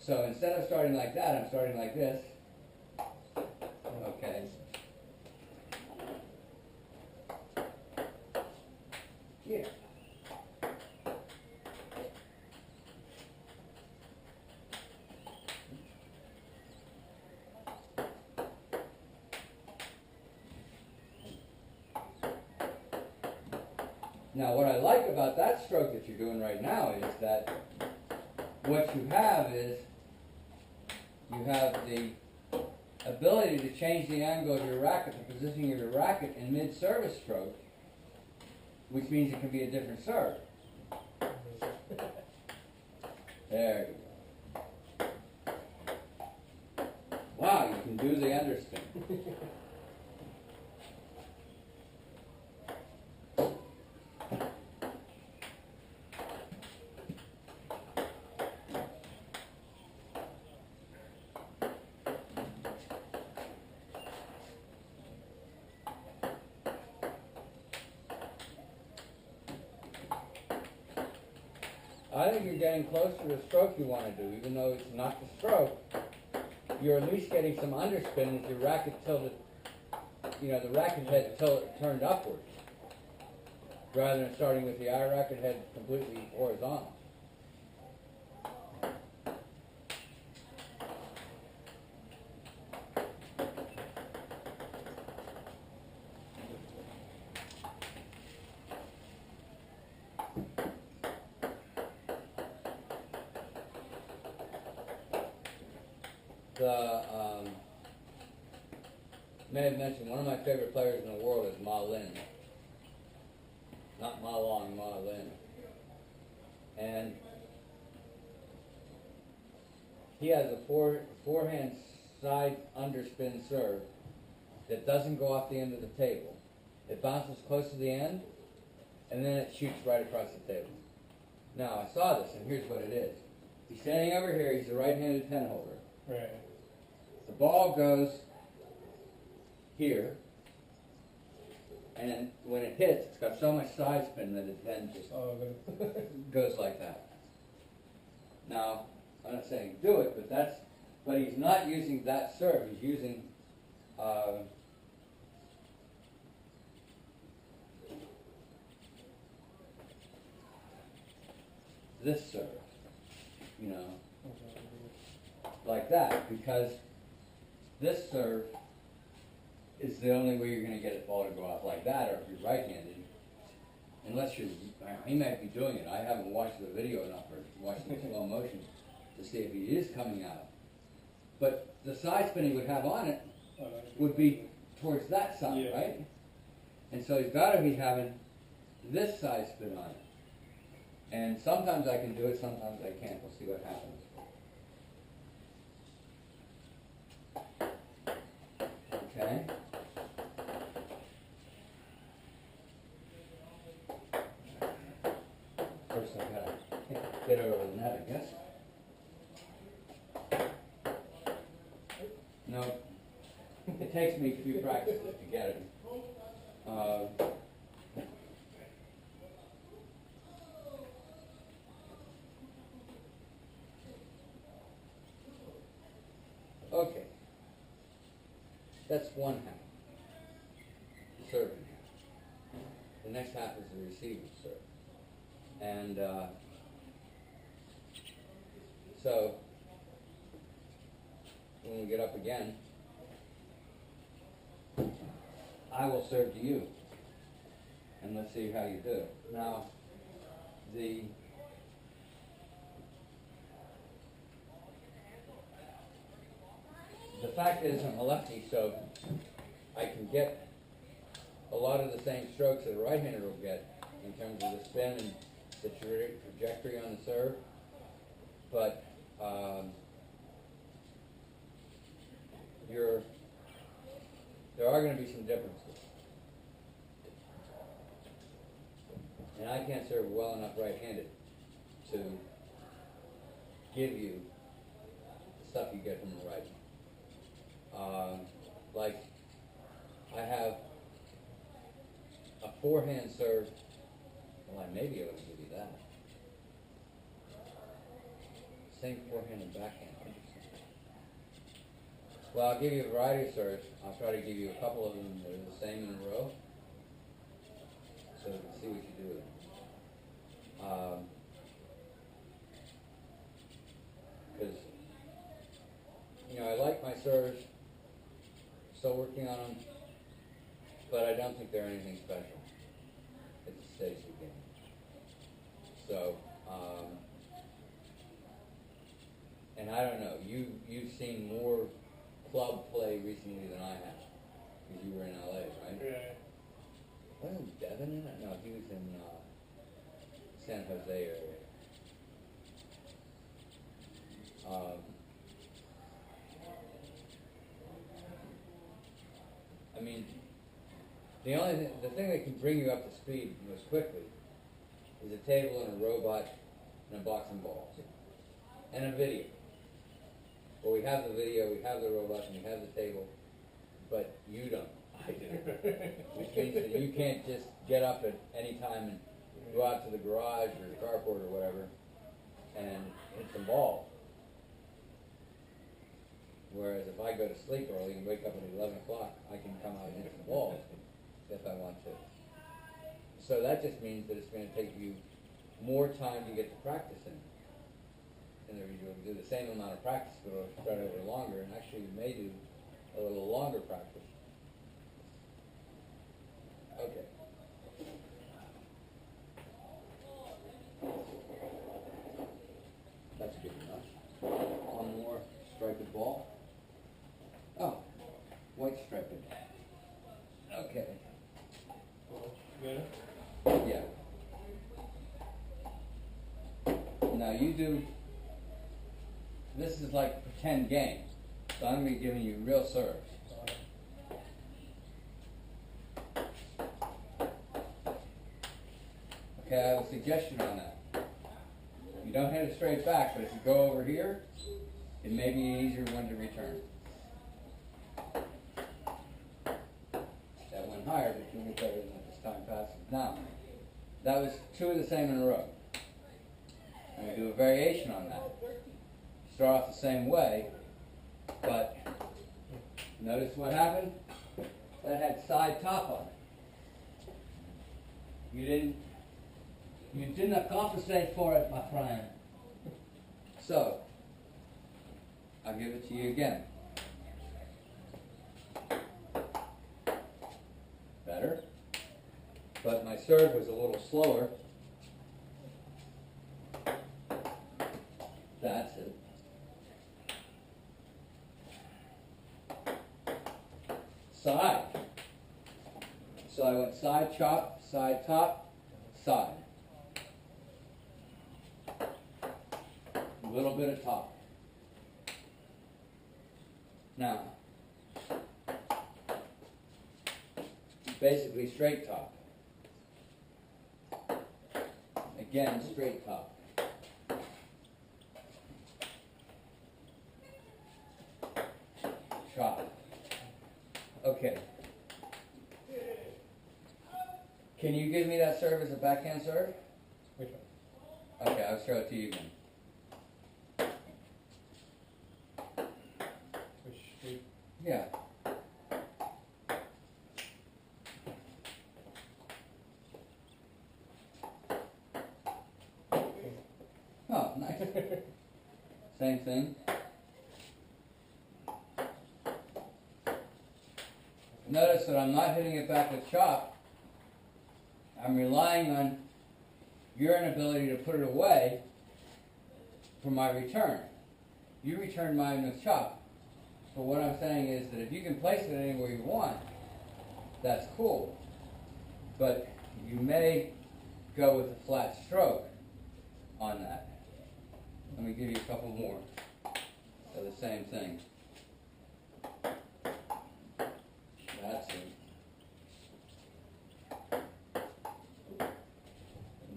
Speaker 1: So instead of starting like that, I'm starting like this. Okay. Yeah. Now, what I like about that stroke that you're doing right now is that what you have is you have the ability to change the angle of your racket, the positioning of your racket in mid-service stroke, which means it can be a different serve. There you go. Wow, you can do the underspin. I think you're getting close to the stroke you want to do, even though it's not the stroke. You're at least getting some underspin with your racket tilted, the racket head turned upward, rather than starting with the racket head completely horizontal. May have mentioned one of my favorite players in the world is Ma Lin. Not Ma Long, Ma Lin. And he has a forehand side underspin serve that doesn't go off the end of the table. It bounces close to the end, and then it shoots right across the table. Now, I saw this, and here's what it is. He's standing over here. He's a right-handed pen holder.
Speaker 2: Right.
Speaker 1: The ball goes here, and when it hits, it's got so much side spin that it then just goes like that. Now, I'm not saying do it, but he's not using that serve. He's using this serve, like that, because this serve is the only way you're going to get a ball to go off like that, or if you're right-handed, unless he might be doing it. I haven't watched the video enough or watched it in slow motion to see if he is coming out. But the side spin he would have on it would be towards that side,
Speaker 2: yeah.
Speaker 1: right? And so he's got to be having this side spin on it. And sometimes I can do it, sometimes I can't. We'll see what happens. Okay. First I've got to get over the net, I guess. No, it takes me a few practices to get it. Okay. That's one half, the serving half. The next half is the receiving serve. And so, when we get up again, I will serve to you. And let's see how you do it. Now, the fact is I'm a lefty, so I can get a lot of the same strokes that a right-hander will get in terms of the spin and the trajectory on the serve. But there are going to be some differences. And I can't serve well enough right-handed to give you the stuff you get from the right. Like, I have a forehand serve. Well, I may be able to give you that. Same forehand and backhand. Well, I'll give you a variety of serves. I'll try to give you a couple of them that are the same in a row, so we can see what you do with them. Because, I like my serves. Still working on them, but I don't think they're anything special. It's a steady game. club play recently than I have, because you were in LA, right?
Speaker 2: Yeah.
Speaker 1: Wasn't Devin in it? No, he was in San Jose area. I mean, the thing that can bring you up to speed most quickly is a table and a robot and a box and balls and a video. Well, we have the video, we have the robot, and we have the table, but you don't. I do. Which means that you can't just get up at any time and go out to the garage or the carport or whatever and hit some balls. Whereas if I go to sleep early and wake up at 11 o'clock, I can come out and hit some balls if I want to. So that just means that it's going to take you more time to get the practice in. And you'll do the same amount of practice, but it'll spread over longer, and actually you may do a little longer practice. Okay. That's good enough. One more striped ball. Oh, white striped. Okay.
Speaker 2: Yeah.
Speaker 1: Yeah. Now you do, this is like a pretend game, so I'm going to be giving you real serves. Okay, I have a suggestion on that. You don't hit it straight back, but if you go over here, it may be an easier one to return. That went higher, but you went better than this time passes. Now, that was two of the same in a row. I'm going to do a variation on that. Start off the same way, but notice what happened? That had side top on it. You didn't compensate for it, my friend. So, I'll give it to you again. Better. But my serve was a little slower. That's it. Side. So I went side chop, side top, side. A little bit of top. Now, basically straight top. Again, straight top. Chop. Okay. Can you give me that serve as a backhand serve?
Speaker 2: Which one?
Speaker 1: Okay, I'll show it to you again.
Speaker 2: Which street?
Speaker 1: Yeah. Oh, nice. Same thing. Notice that I'm not hitting it back with chop. I'm relying on your inability to put it away for my return. You return mine with chop. But what I'm saying is that if you can place it anywhere you want, that's cool. But you may go with a flat stroke on that. Let me give you a couple more of the same thing. That's it. A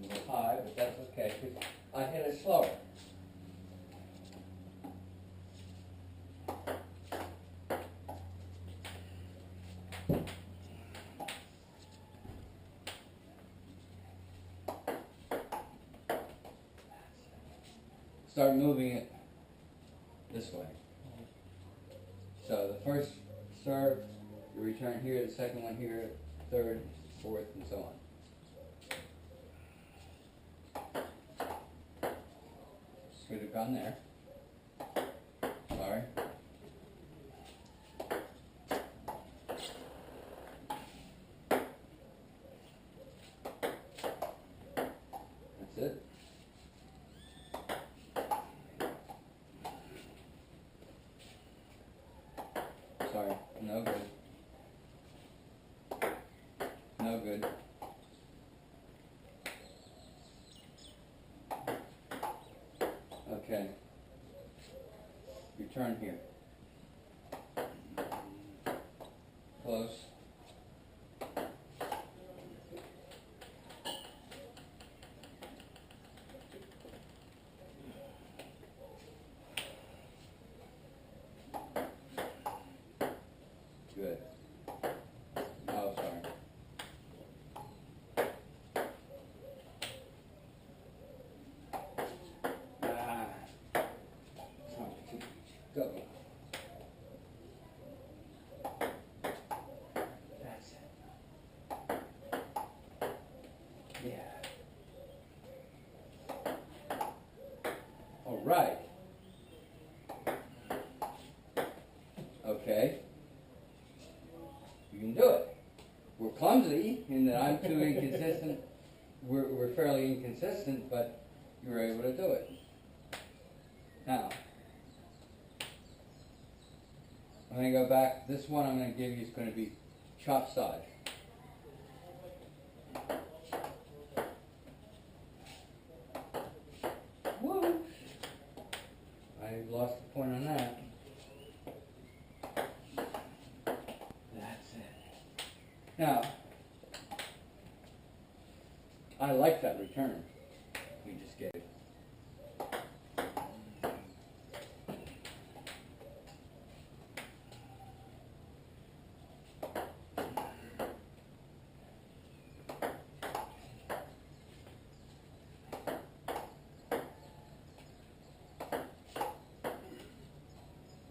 Speaker 1: little high, but that's okay, because I hit it slower. Start moving it this way. So the first serve, you return here, the second one here, third, fourth, and so on. Should have gone there. Sorry. That's it. no good. Okay. Return here. Close. Good. Oh, sorry. Go. That's it. Yeah. All right. Okay. You can do it. We're clumsy in that I'm too inconsistent. We're fairly inconsistent, but you were able to do it. Now, I'm going to go back. This one I'm going to give you is going to be chop side. Woo! I lost the point on that. That's it. Now, I like that return we just gave.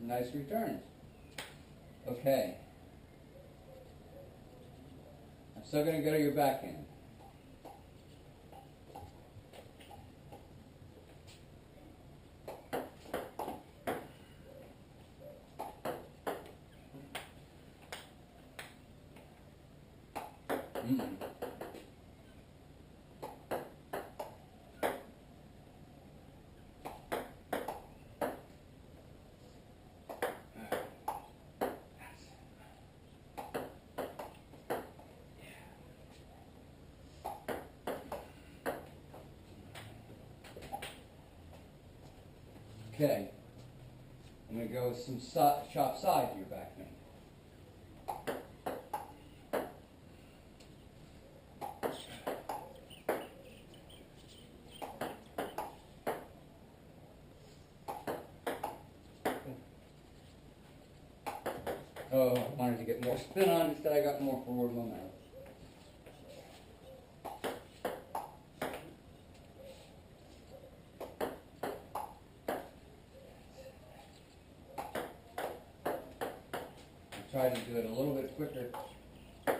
Speaker 1: Nice return. Okay. I'm still going to go to your backhand. Okay, I'm going to go with some chop side to your backhand. Oh, I wanted to get more spin on, instead I got more forward momentum. Try to do it a little bit quicker,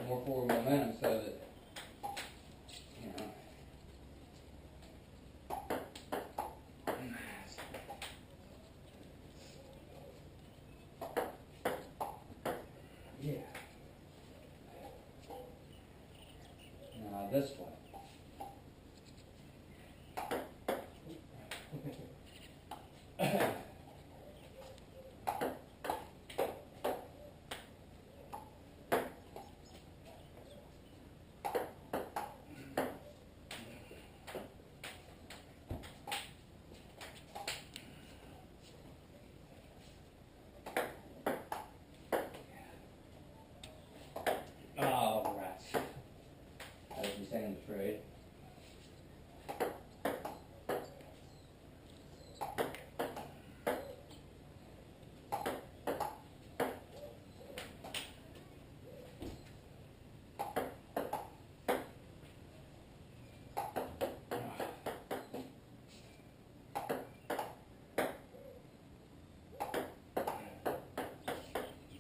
Speaker 1: more forward momentum, so that, you know. Yeah. Now this one. Oh, rats. I was just saying afraid.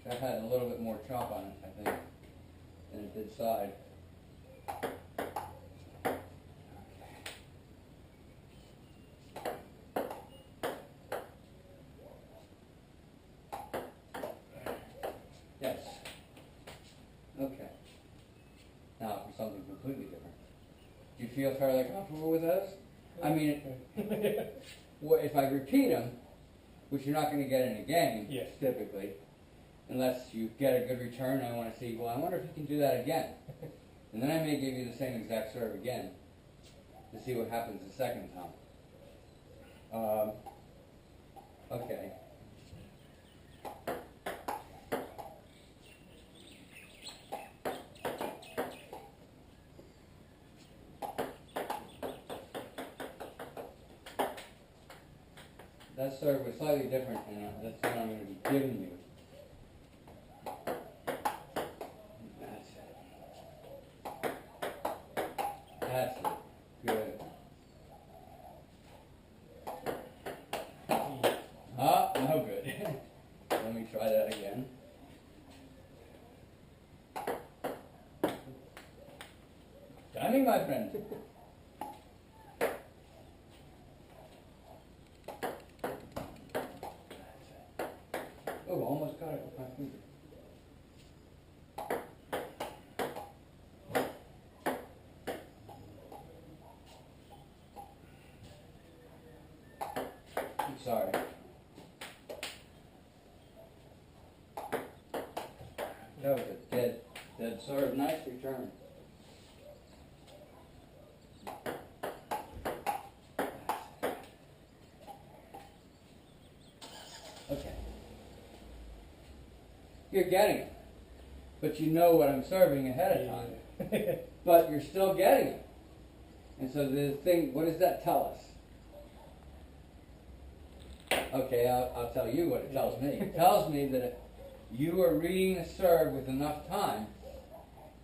Speaker 1: That had a little bit more chop on it, I think, than it did side. Yes. Okay. Now for something completely different. Do you feel fairly comfortable with those? I mean, if I repeat them, which you're not going to get in a game,
Speaker 2: Yes.
Speaker 1: typically, unless you get a good return, I want to see, well, I wonder if you can do that again. And then I may give you the same exact serve again to see what happens the second time. Okay. That serve was slightly different, and that's what I'm going to be giving you. That's it. That's it. Good. Ah, no good. Let me try that again. Timing, my friend. Oh, almost got it with my finger. I'm sorry. That was a dead serve. Nice return. Okay. You're getting it. But you know what I'm serving ahead of time. But you're still getting it. And so the thing, what does that tell us? Okay, I'll tell you what it tells me. It tells me that if you are reading a serve with enough time,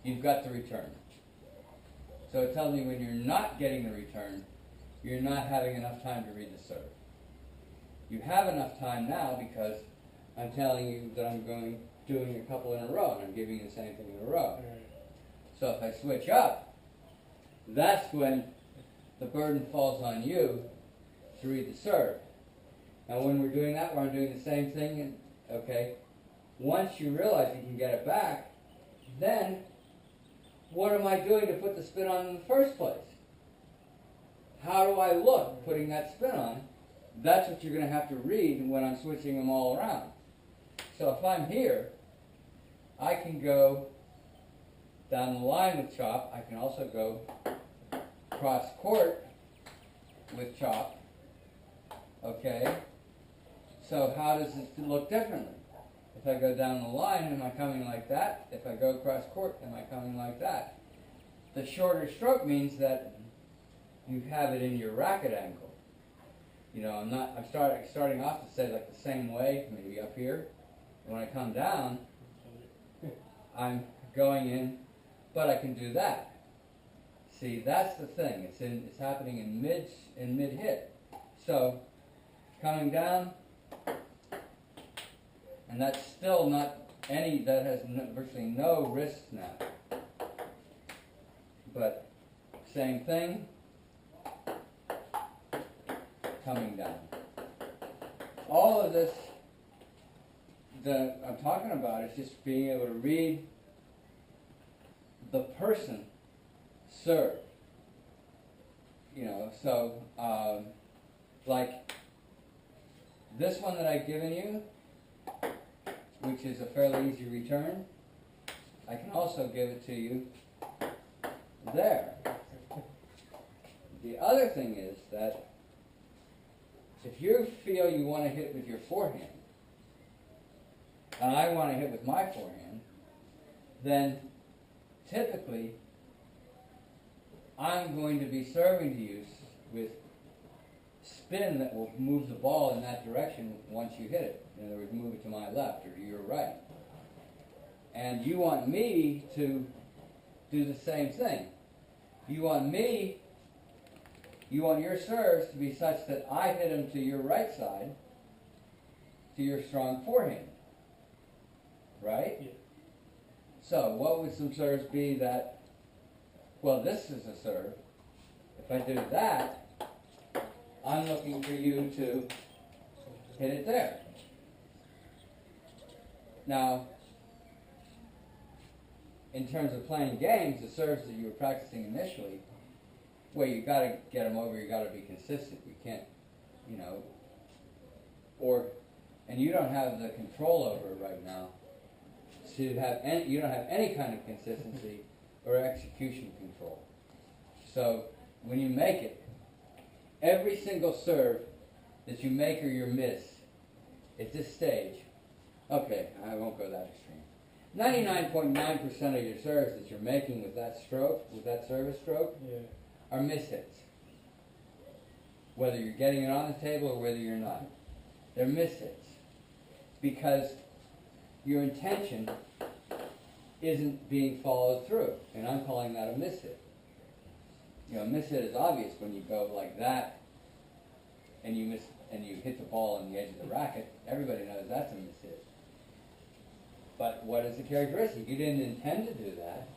Speaker 1: you've got the return. So it tells me when you're not getting the return, you're not having enough time to read the serve. You have enough time now because I'm telling you that I'm doing a couple in a row, and I'm giving you the same thing in a row. So if I switch up, that's when the burden falls on you to read the serve. Now when we're doing that, I'm doing the same thing, and okay, once you realize you can get it back, then what am I doing to put the spin on in the first place? How do I look putting that spin on? That's what you're going to have to read when I'm switching them all around. So if I'm here, I can go down the line with chop. I can also go cross court with chop. Okay? So how does it look differently? If I go down the line, am I coming like that? If I go cross court, am I coming like that? The shorter stroke means that you have it in your racket angle. You know, I'm starting off to say like the same way, maybe up here. And when I come down, I'm going in, but I can do that. See, that's the thing. It's happening in mid hit. So coming down, and that's still not any. That has virtually no wrist snap. But same thing. Coming down. All of this that I'm talking about is just being able to read the person serve. You know, so like this one that I've given you, which is a fairly easy return, I can also give it to you there. The other thing is that if you feel you want to hit with your forehand, and I want to hit with my forehand, then typically I'm going to be serving to you with spin that will move the ball in that direction once you hit it. In other words, move it to my left or to your right. And you want me to do the same thing. You want your serves to be such that I hit them to your right side, to your strong forehand. Right?
Speaker 2: Yeah.
Speaker 1: So what would some serves be that, well, this is a serve. If I do that, I'm looking for you to hit it there. Now, in terms of playing games, the serves that you were practicing initially, well, you got to get them over. You got to be consistent. You can't, you know, and you don't have the control over it right now. To have any, you don't have any kind of consistency or execution control. So when you make it, every single serve that you make or you miss at this stage, okay, I won't go that extreme. 99.9% of your serves that you're making with that stroke, with that service stroke,
Speaker 2: Yeah.
Speaker 1: are miss hits. Whether you're getting it on the table or whether you're not. They're miss hits. Because your intention isn't being followed through. And I'm calling that a miss hit. You know, a miss hit is obvious when you go like that and you miss and you hit the ball on the edge of the racket. Everybody knows that's a miss hit. But what is the characteristic? You didn't intend to do that.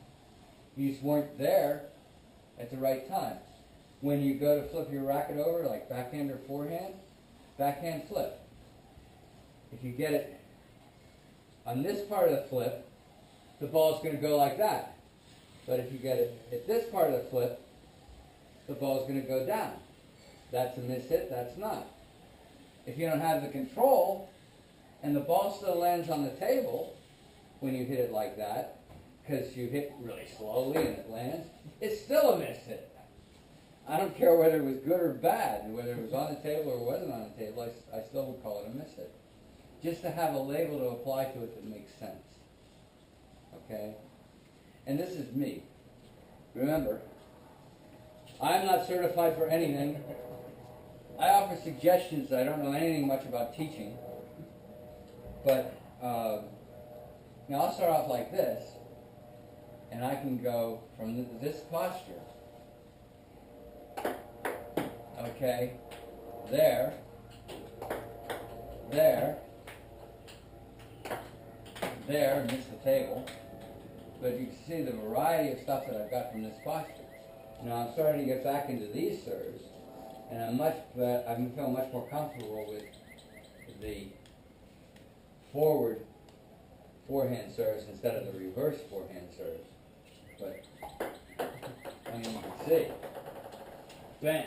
Speaker 1: You just weren't there at the right time. When you go to flip your racket over, like backhand or forehand, backhand flip. If you get it on this part of the flip, the ball's going to go like that. But if you get it at this part of the flip, the ball's going to go down. That's a miss hit, that's not. If you don't have the control, and the ball still lands on the table when you hit it like that, because you hit really slowly and it lands, it's still a miss hit. I don't care whether it was good or bad, whether it was on the table or wasn't on the table, I still would call it a miss hit. Just to have a label to apply to it that makes sense. Okay? And this is me. Remember, I'm not certified for anything. I offer suggestions. I don't know anything much about teaching. But now I'll start off like this, and I can go from this posture. Okay, there, miss the table. But you can see the variety of stuff that I've got from this posture. Now I'm starting to get back into these serves, and I'm feeling much more comfortable with the forward forehand serves instead of the reverse forehand serves. But I mean, you can see, bam.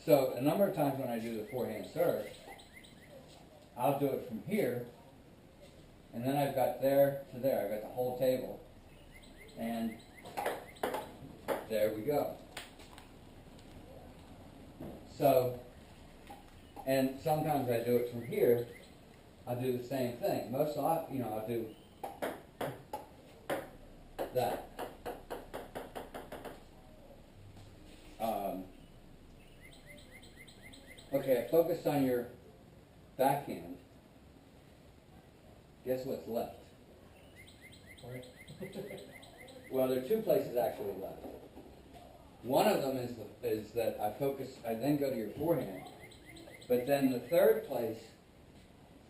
Speaker 1: So a number of times when I do the forehand serve, I'll do it from here, and then I've got there to there. I've got the whole table, and there we go. So, and sometimes I do it from here. I'll do the same thing. Most often, I'll do that. Okay, focus on your backhand. Guess what's left?
Speaker 2: Right.
Speaker 1: Well, there are two places actually left. One of them is that I then go to your forehand. But then the third place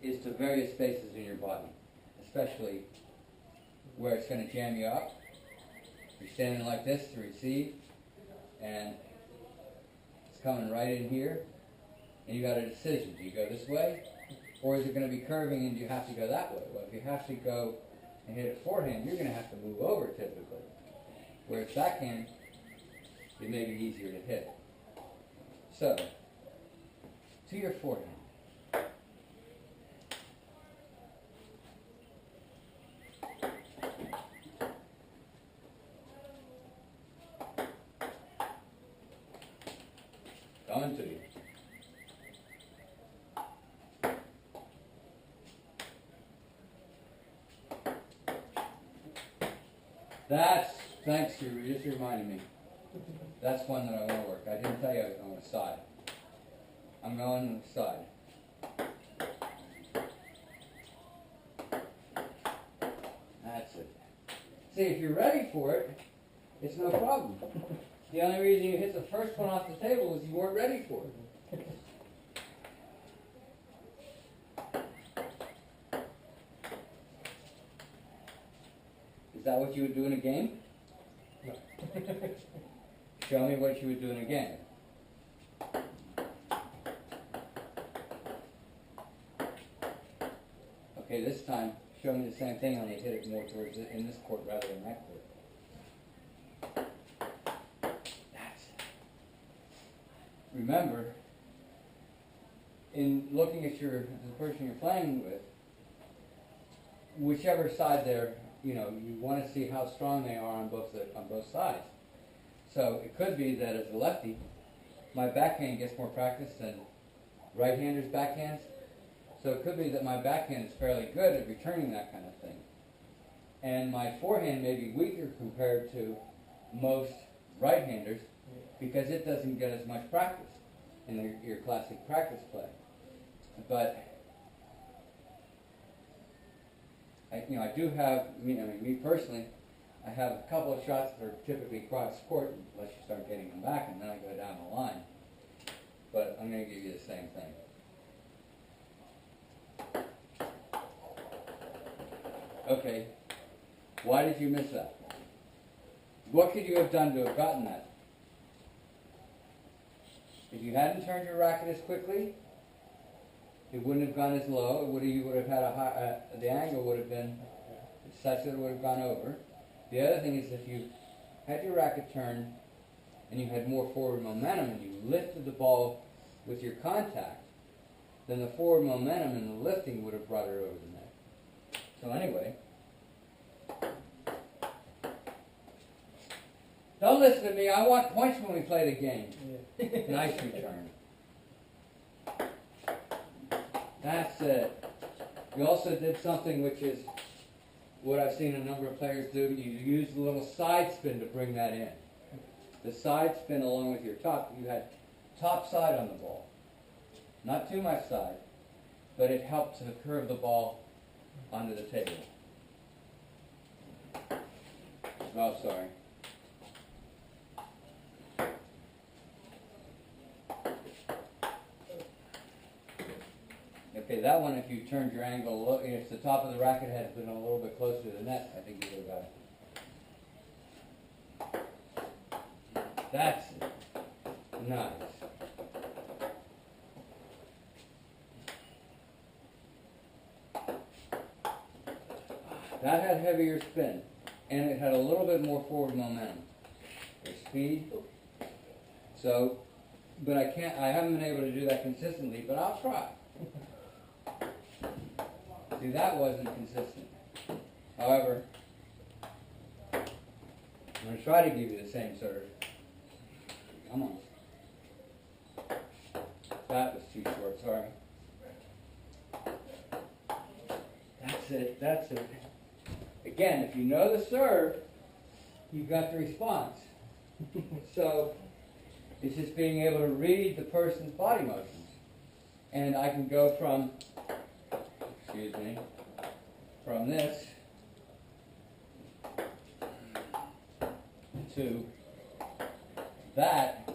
Speaker 1: is to various spaces in your body, especially where it's going to jam you up. You're standing like this to receive, and it's coming right in here, and you got a decision. Do you go this way, or is it going to be curving and you have to go that way? Well, if you have to go and hit it forehand, you're going to have to move over typically. Where it's backhand, it may be easier to hit. So, to your forehand. Coming to you. Thanks, you just reminded me. That's one that I want to work. I didn't tell you I was going to side. I'm going to the side. That's it. See, if you're ready for it, it's no problem. The only reason you hit the first one off the table is you weren't ready for it. Is that what you would do in a game?
Speaker 2: No.
Speaker 1: Show me what you would do in a game. Okay, this time, show me the same thing, only hit it more towards in this court rather than that court. That's it. Remember, in looking at the person you're playing with, whichever side they're you want to see how strong they are on both sides. So it could be that as a lefty, my backhand gets more practice than right-handers' backhands. So it could be that my backhand is fairly good at returning that kind of thing. And my forehand may be weaker compared to most right-handers because it doesn't get as much practice in your classic practice play. But I do have, me personally, I have a couple of shots that are typically cross-court unless you start getting them back, and then I go down the line. But I'm going to give you the same thing. Okay, why did you miss that? What could you have done to have gotten that? If you hadn't turned your racket as quickly, it wouldn't have gone as low. You would have had the angle would have been such that it would have gone over. The other thing is if you had your racket turned and you had more forward momentum and you lifted the ball with your contact, then the forward momentum and the lifting would have brought it over the net. So anyway, don't listen to me. I want points when we play the game. Yeah. Nice return. That's it. You also did something which is what I've seen a number of players do. You use a little side spin to bring that in. The side spin along with your top, you had top side on the ball. Not too much side, but it helped to curve the ball onto the table. Oh, sorry. Okay, that one, if you turned your angle, if the top of the racket had been a little bit closer to the net, I think you would have got it. That's it. Nice. That had heavier spin, and it had a little bit more forward momentum or speed. So, but I haven't been able to do that consistently, but I'll try. See, that wasn't consistent. However, I'm going to try to give you the same sort of. Come on. That was too short, sorry. That's it, that's it. Again, if you know the serve, you've got the response. So, it's just being able to read the person's body motions. And I can go from this to that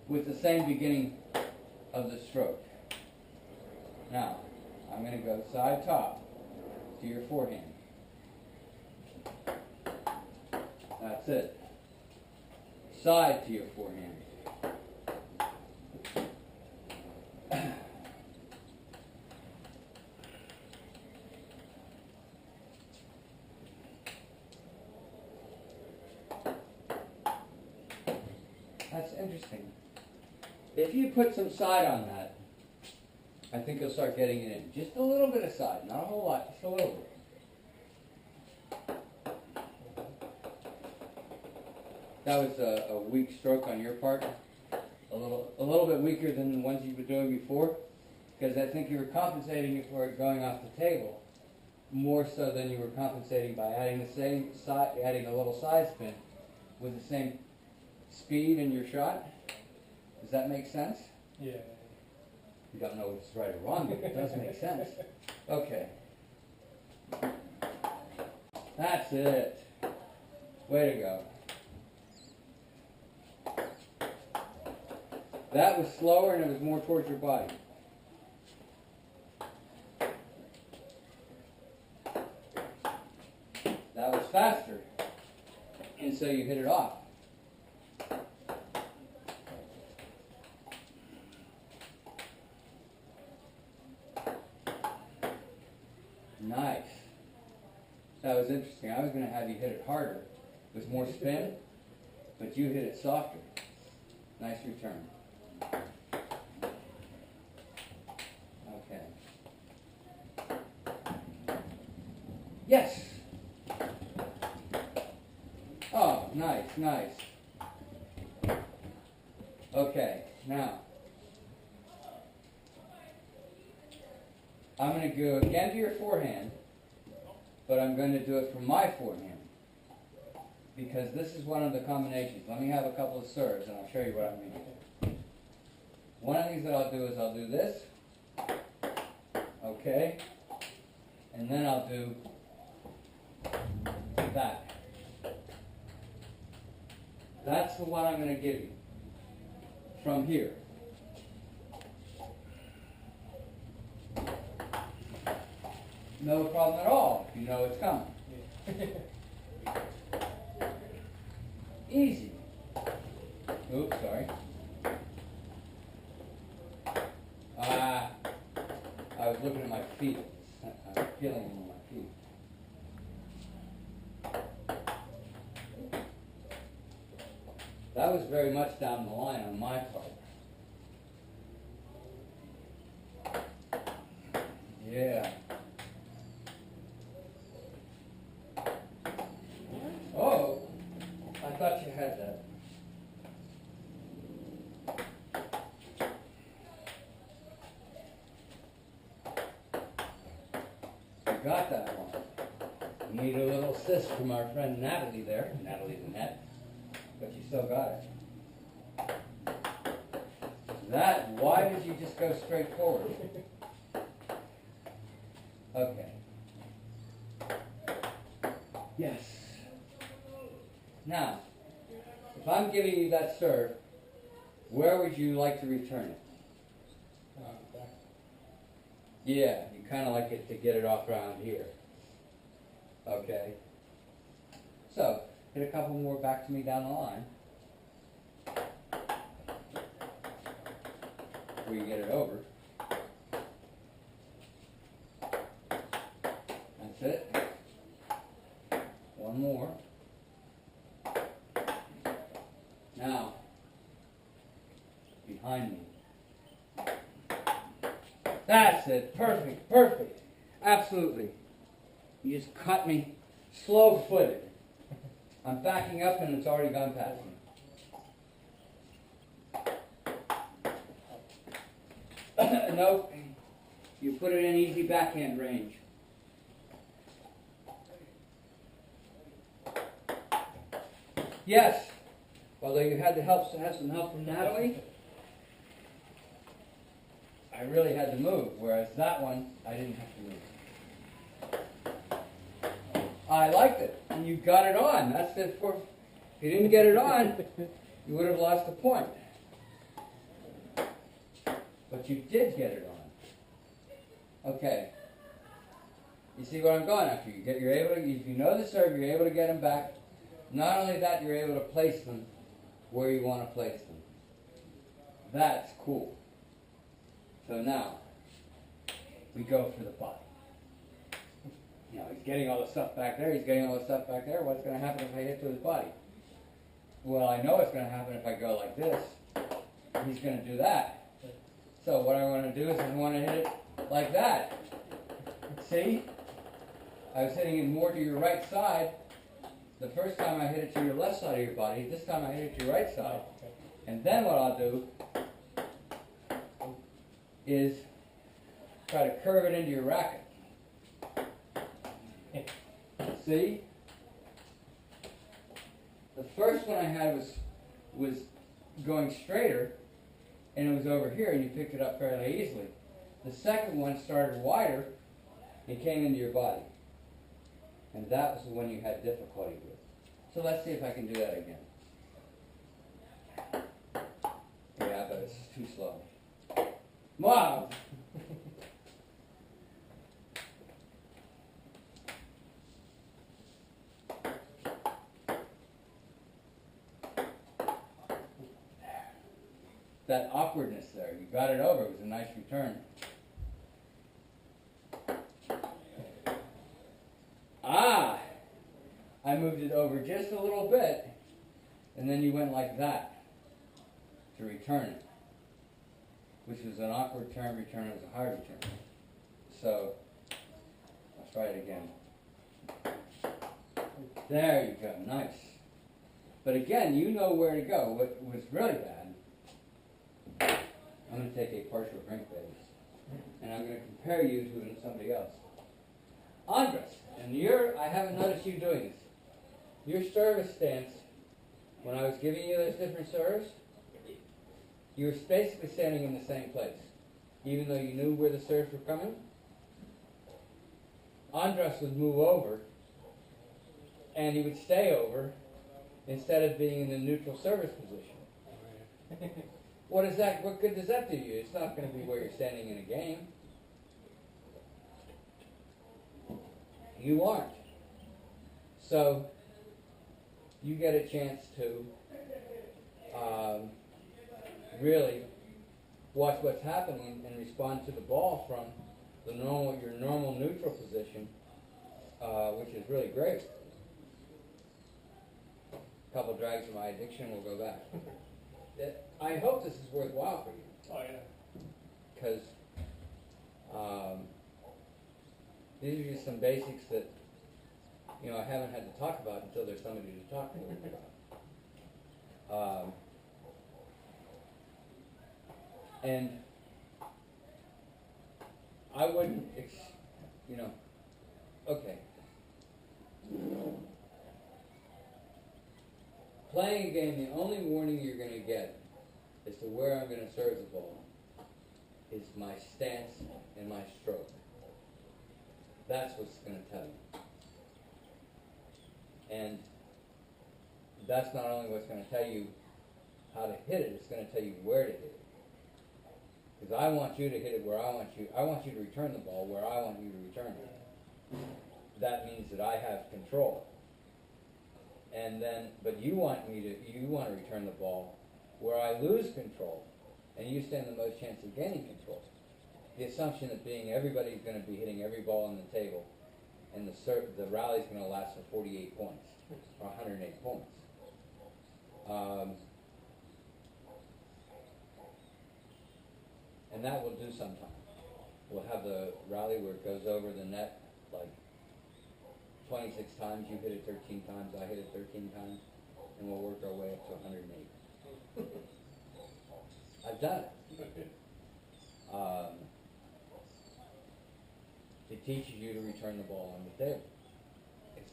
Speaker 1: with the same beginning of the stroke. Now, I'm going to go side top to your forehand. That's it. Side to your forehand. That's interesting. If you put some side on that, I think you'll start getting it in. Just a little bit of side, not a whole lot, just a little bit. That was a weak stroke on your part. A little bit weaker than the ones you've been doing before, because I think you were compensating for it going off the table more so than you were compensating by adding the same side, adding a little side spin with the same speed in your shot. Does that make sense?
Speaker 2: Yeah.
Speaker 1: You don't know if it's right or wrong, but it does make sense. Okay. That's it. Way to go. That was slower and it was more towards your body. That was faster. And so you hit it off. Nice. That was interesting. I was going to have you hit it harder with more spin, but you hit it softer. Nice return. Okay. Yes. Oh, nice, nice. Okay, now I'm going to go again to your forehand, but I'm going to do it from my forehand because this is one of the combinations. Let me have a couple of serves and I'll show you what I mean. One of the things that I'll do is I'll do this, okay, and then I'll do that. That's the one I'm going to give you from here. No problem at all if you know it's coming. Easy. Oops, sorry. I was looking at my feet. I'm feeling in my feet. That was very much down the line on my part. Yeah. Oh, I thought you had that. You got that one. You need a little assist from our friend Natalie there. Natalie's in net. But you still got it. That, why did you just go straight forward? Okay. Yes. Now, if I'm giving you that serve, where would you like to return it?
Speaker 2: Back.
Speaker 1: Yeah, you kind of like it to get it off around here. Okay. So, hit a couple more back to me down the line. Where you get it over. That's it. One more. Now, behind me. That's it. Perfect, perfect. Absolutely. You just cut me slow-footed. I'm backing up and it's already gone past me. Nope. You put it in easy backhand range. Yes. Although you had to have some help from Natalie, I really had to move, whereas that one, I didn't have to move. I liked it, and you got it on. That's the if you didn't get it on, you would have lost the point. But you did get it on. Okay. You see where I'm going after? You're able to, if you know the serve, you're able to get them back. Not only that, you're able to place them where you want to place them. That's cool. So now, we go for the body. You know, he's getting all the stuff back there, he's getting all the stuff back there. What's going to happen if I hit to his body? Well, I know what's going to happen if I go like this. He's going to do that. So what I want to do is I want to hit it like that. See? I was hitting it more to your right side. The first time I hit it to your left side of your body. This time I hit it to your right side. And then what I'll do is try to curve it into your racket. See? The first one I had was going straighter, and it was over here, and you picked it up fairly easily. The second one started wider and came into your body. And that was the one you had difficulty with. So let's see if I can do that again. Yeah, but it's too slow. Wow! That awkwardness there, you got it over. It was a nice return. Ah! I moved it over just a little bit, and then you went like that to return it, which was an awkward turn. Return it was a hard return. So, let's try it again. There you go, nice. But again, you know where to go. What was really bad, I'm going to take a partial drink base, and I'm going to compare you to somebody else. Andres, and I haven't noticed you doing this. Your service stance, when I was giving you those different serves, you were basically standing in the same place, even though you knew where the serves were coming. Andres would move over, and he would stay over instead of being in the neutral service position. What good does that do you? It's not going to be where you're standing in a game. You aren't. So you get a chance to really watch what's happening and respond to the ball from your normal neutral position, which is really great. A couple drags of my addiction will go back. I hope this is worthwhile for you.
Speaker 2: Oh, yeah.
Speaker 1: Because these are just some basics that I haven't had to talk about until there's somebody to talk to about. And I wouldn't, okay. Playing a game, the only warning you're going to get as to where I'm going to serve the ball is my stance and my stroke. That's what's going to tell you. And that's not only what's going to tell you how to hit it, it's going to tell you where to hit it. Because I want you to hit it where I want you to return the ball where I want you to return it. That means that I have control. And then, but you want to return the ball where I lose control, and you stand the most chance of gaining control. The assumption that everybody's going to be hitting every ball on the table, and the rally's going to last for 48 points, or 108 points. And that will do sometime. We'll have the rally where it goes over the net like 26 times, you hit it 13 times, I hit it 13 times, and we'll work our way up to 108. I've done it. It teaches you to return the ball on the table.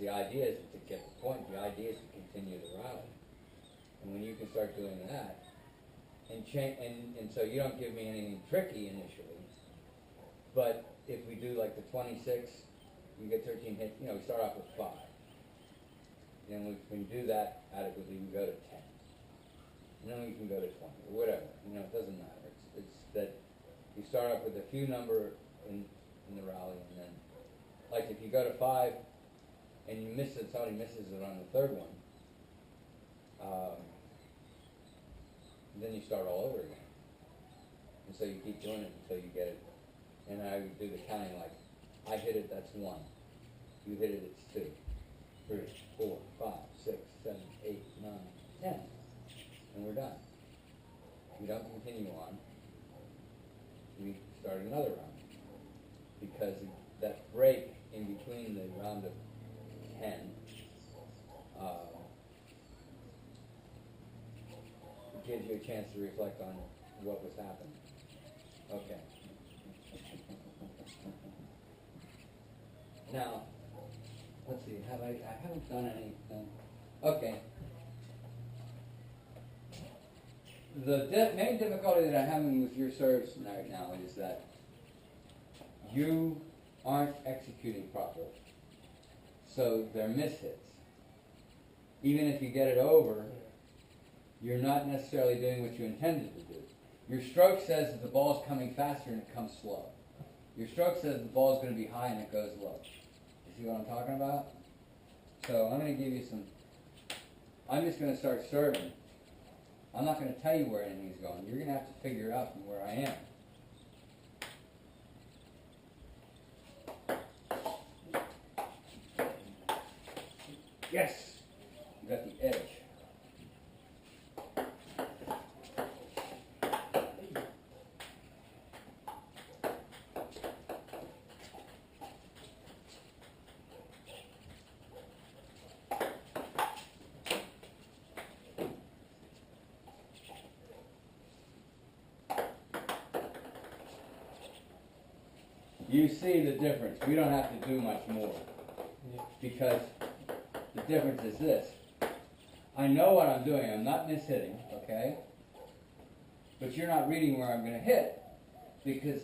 Speaker 1: The idea is to get the point. The idea is to continue the rally. And when you can start doing that, and so you don't give me anything tricky initially, but if we do like the 26, you get 13 hits, we start off with 5. Then we can do that adequately, we go to 10. And then we can go to 20, or whatever. It doesn't matter. It's that you start off with a few number in the rally, and then, like if you go to 5, and you miss it, somebody misses it on the third one, then you start all over again. And so you keep doing it until you get it. And I would do the counting like, I hit it, that's 1. You hit it, it's 2, 3, 4, 5, 6, 7, 8, 9, 10. And we're done. We don't continue on. We start another round. Because that break in between the round of 10 gives you a chance to reflect on what was happening. Okay. Now, let's see, I haven't done anything. Okay. The main difficulty that I'm having with your serves right now is that you aren't executing properly. So they're mishits. Even if you get it over, you're not necessarily doing what you intended to do. Your stroke says that the ball's coming faster and it comes slow. Your stroke says the ball's going to be high and it goes low. You see what I'm talking about? So I'm going to give you I'm just going to start serving. I'm not going to tell you where anything's going. You're going to have to figure out from where I am. Yes, you got the edge. You see the difference. We don't have to do much more. Because the difference is this. I know what I'm doing. I'm not mishitting, okay? But you're not reading where I'm going to hit because,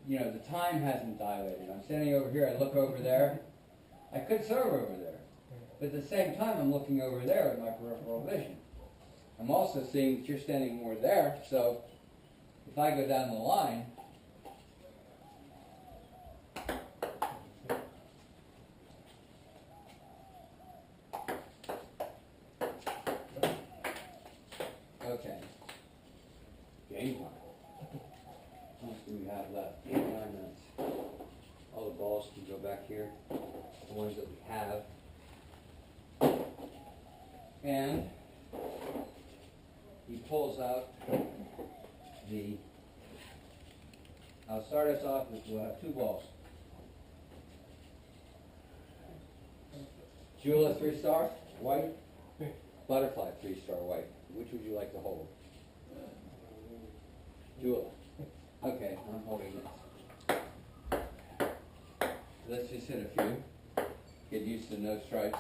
Speaker 1: you know, the time hasn't dilated. I'm standing over here. I look over there. I could serve over there. But at the same time, I'm looking over there with my peripheral vision. I'm also seeing that you're standing more there. So if I go down the line, okay. Game time. How much do we have left? 8 or 9 minutes. All the balls can go back here. The ones that we have. And he pulls out the, I'll start us off with, we'll have 2 balls. Jewel 3-star, white. Butterfly 3-star, white. Which would you like to hold? Jewel. Okay, I'm holding this. Let's just hit a few. Get used to no strikes.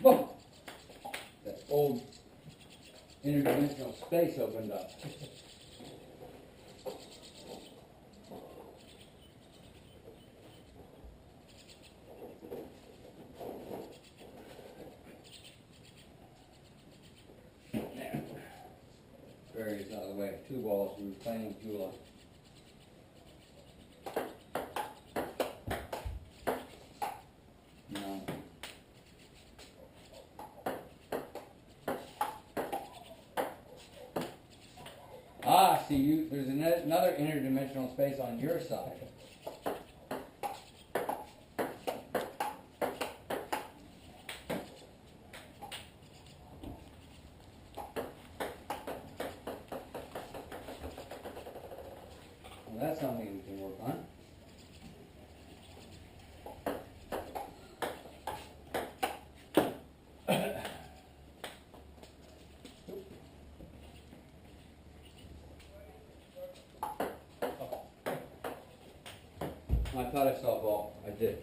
Speaker 1: Whoa! That old interdimensional space opened up. There. Barriers out of the way. 2 balls. We were playing Jula. No. Ah, see, there's another interdimensional space on your side. Well, that's something we can work on. I thought I saw a ball. I did.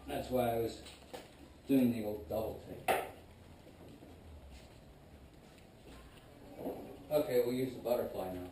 Speaker 1: That's why I was doing the old double take. Okay, we'll use the butterfly now.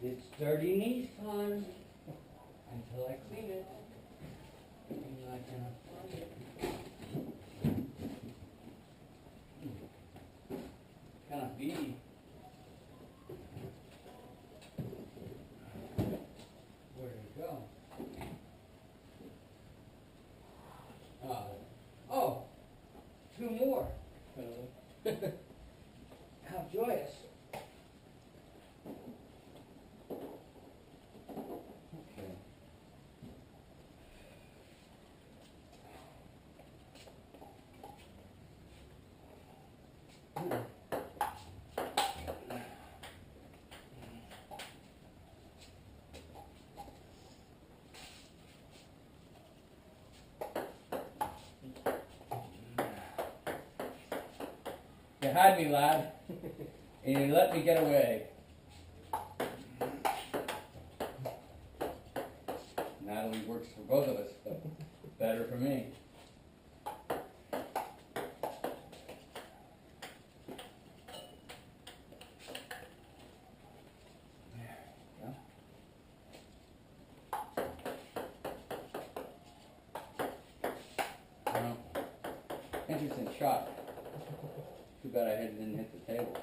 Speaker 1: It's dirty knees time until I clean it. And I cannot find it. Cannot be. Where did it go? Oh, 2 more. How joyous. Okay. You had me, lad, and you let me get away. Natalie works for both of us, but better for me. There we go. Interesting shot. Too bad I didn't hit the table.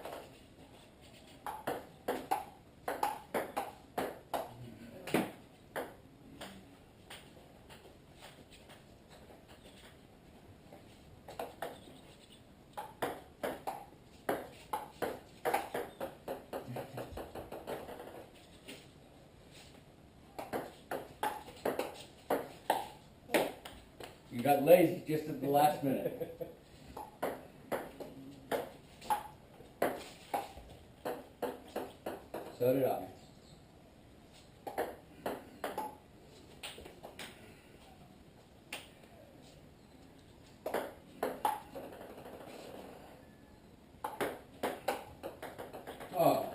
Speaker 1: You got lazy just at the last minute. So did I. Oh,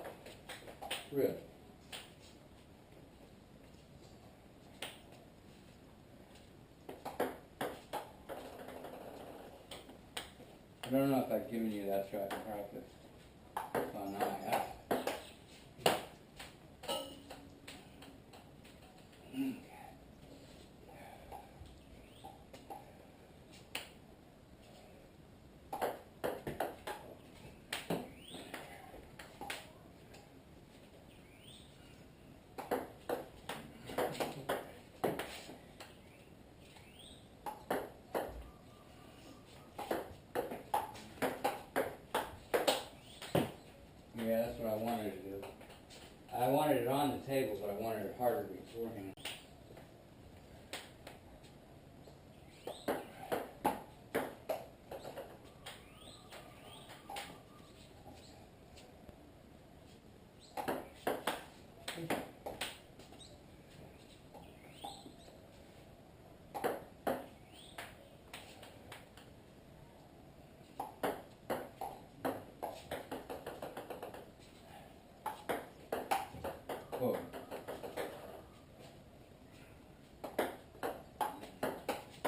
Speaker 1: really? I don't know if I've given you that shot in practice. Oh, now I have. Yeah, that's what I wanted to do. I wanted it on the table, but I wanted it harder beforehand. Whoa.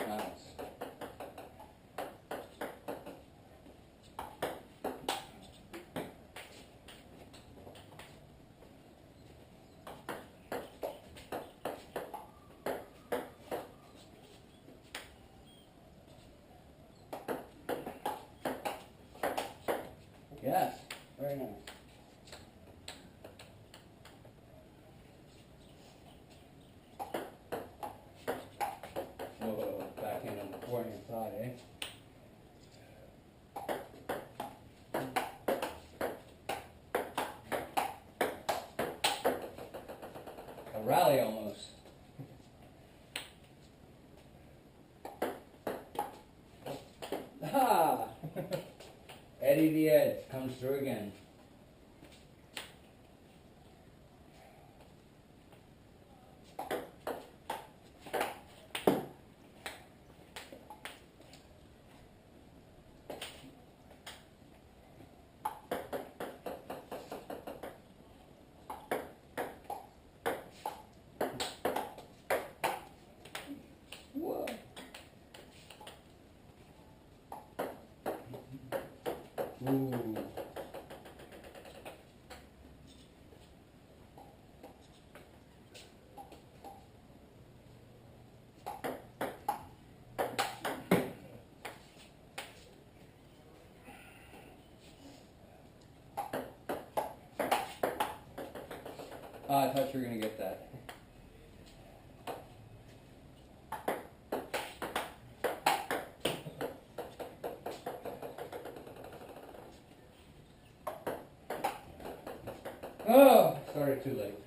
Speaker 1: Nice. Yes, very nice. Whoa, backhand on the forehand side, eh? A rally almost. Ha! Eddie the Edge comes through again. Whoa. Ooh. Oh, I thought you were going to get that. Oh, sorry, too late.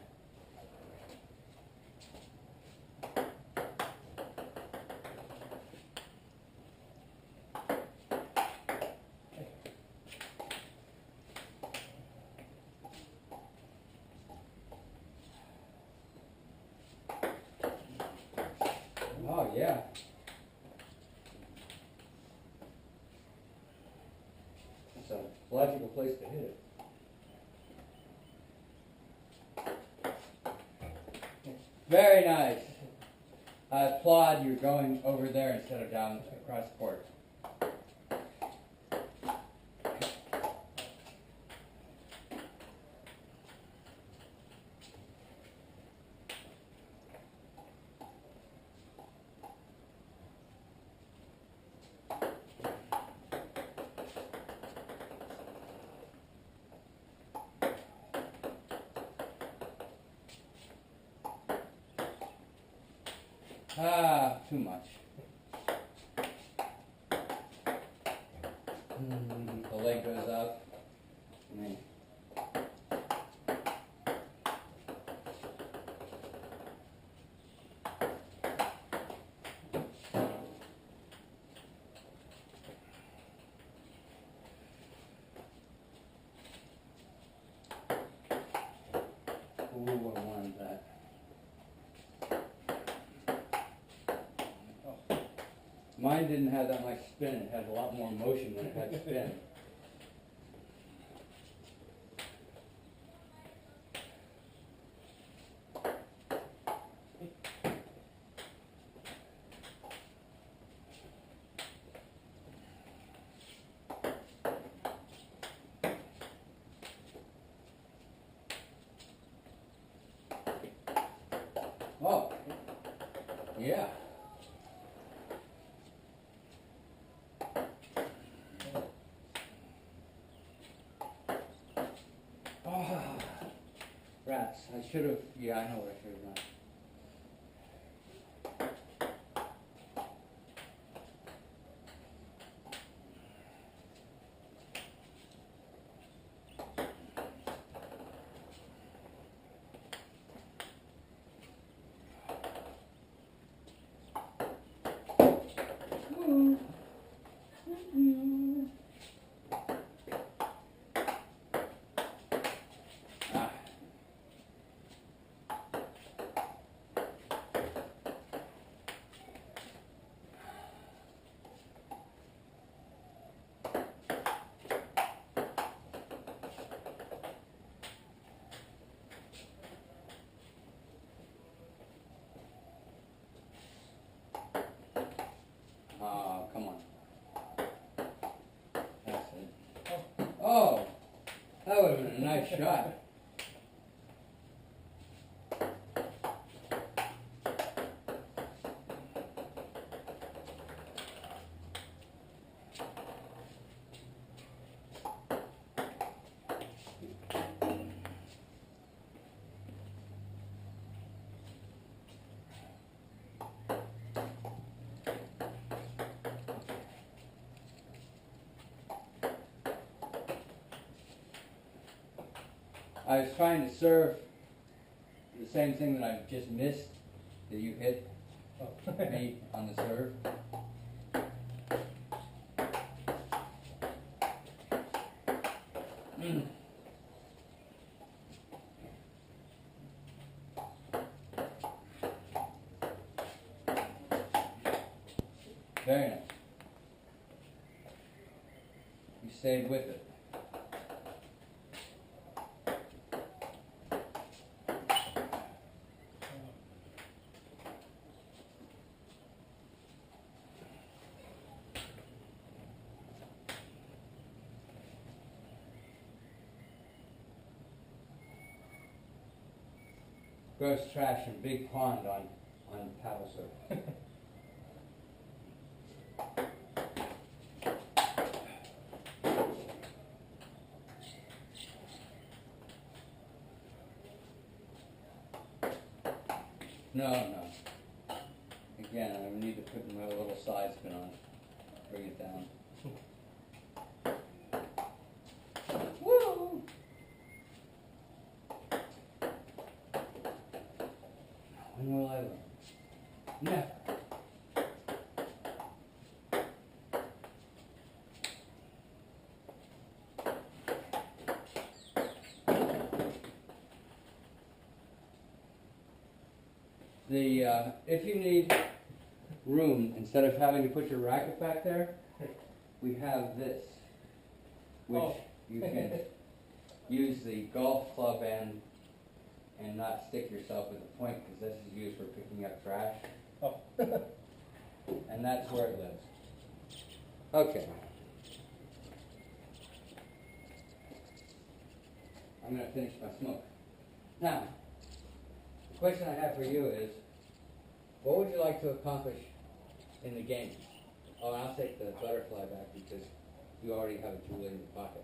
Speaker 1: Oh, yeah. It's a logical place to hit it. Very nice. I applaud you going over there instead of down across the court. Ah, too much. The leg goes up. And then ooh, I wanted that. Mine didn't have that much spin. It had a lot more motion than it had spin. Oh, yeah. Oh, rats. I should have, yeah, I know what I should have done. Come on. That's it. Oh, that would have been a nice shot. I was trying to serve the same thing that I just missed, that you hit me on the serve. Very nice. You stayed with it. Gross trash and big pond on paddle surf. No. Again, I need to put my little side spin on. Bring it down. Woo! When will I learn? Never. If you need room, instead of having to put your racket back there, we have this, which you can use the golf club end and not stick yourself with the point, because this is used for picking up trash.
Speaker 2: Oh.
Speaker 1: And that's where it lives. Okay. I'm going to finish my smoke. Now, the question I have for you is, what would you like to accomplish in the game? Oh, and I'll take the butterfly back because you already have a tool in your pocket.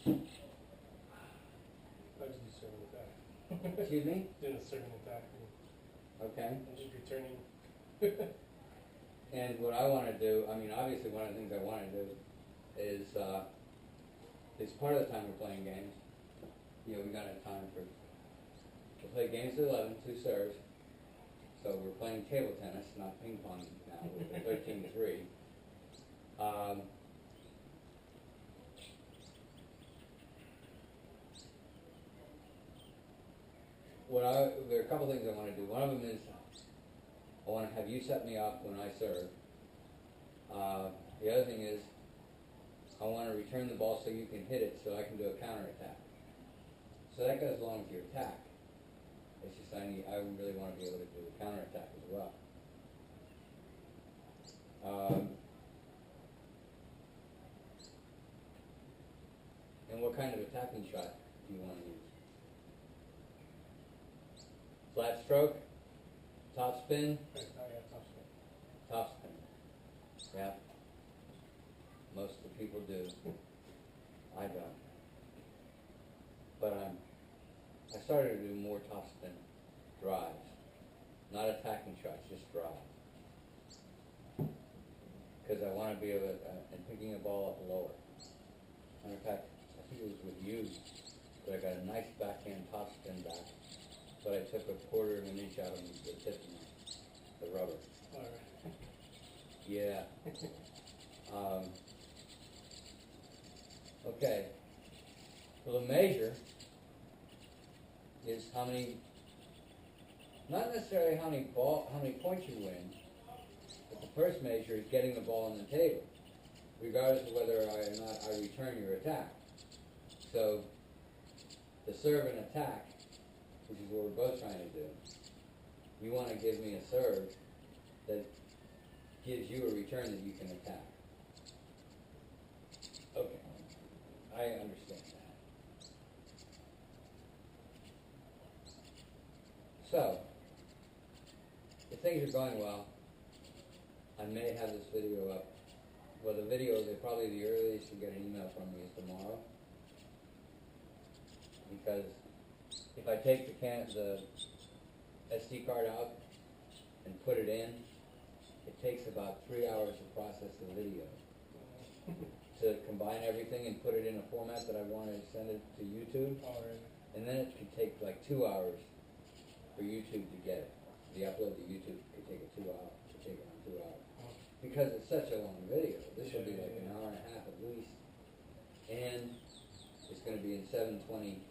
Speaker 2: I just do serving attack.
Speaker 1: Excuse me?
Speaker 2: Doing a serving attack
Speaker 1: Okay.
Speaker 2: and just returning.
Speaker 1: And what I want to do, I mean, obviously one of the things I want to do is part of the time we're playing games, you know, we got a time to play games of 11, 2 serves. So we're playing table tennis, not ping pong now, we're 13-3. There are a couple things I want to do. One of them is I want to have you set me up when I serve. The other thing is I want to return the ball so you can hit it so I can do a counterattack. So that goes along with your attack. It's just I really want to be able to do a counterattack as well. And what kind of attacking shot do you want to use? Flat stroke, top spin,
Speaker 2: Oh, yeah, top spin.
Speaker 1: top spin. Yeah. Most of the people do. I don't. But I started to do more top spin drives. Not attacking shots, just drives. Because I want to be able to, and picking a ball up lower. Matter of fact, I think it was with you, but I got a nice backhand top spin back. But I took a quarter of an inch out of the tip of the rubber.
Speaker 2: All right.
Speaker 1: Yeah. Okay. So the measure is how many, not necessarily how many points you win, but the first measure is getting the ball on the table, regardless of whether or not I return your attack. So the serve and attack, which is what we're both trying to do, you want to give me a serve that gives you a return that you can attack. Okay, I understand that. So, if things are going well, I may have this video up. Well, the video, probably the earliest you get an email from me is tomorrow. Because if I take the SD card out and put it in, it takes about 3 hours to process the video. To combine everything and put it in a format that I want to send it to YouTube.
Speaker 2: All right.
Speaker 1: And then it could take like 2 hours for YouTube to get it. The upload to YouTube could take it 2 hours. It could take around 2 hours. Because it's such a long video. This will be like an hour and a half at least. And it's going to be in 720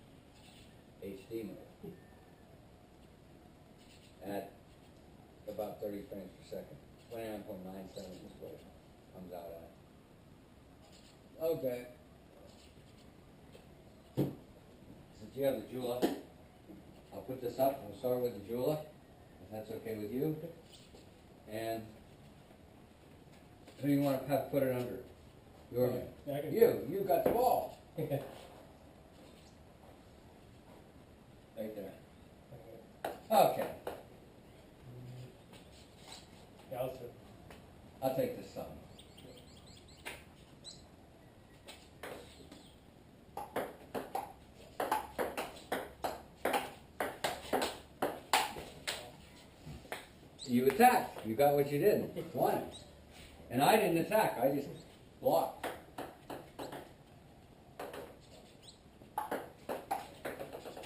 Speaker 1: HD mode. At about 30 frames per second. 29.97 is what it comes out at. Okay. Since you have the Jula, I'll put this up. We'll start with the Jula, if that's okay with you. And who do you want to have put it under? Your man.
Speaker 2: Yeah, I can-
Speaker 1: You got the ball. Right there. Okay.
Speaker 2: Yeah, I'll sit.
Speaker 1: I'll take this side. You attacked. You got what you did. Won. And I didn't attack. I just blocked.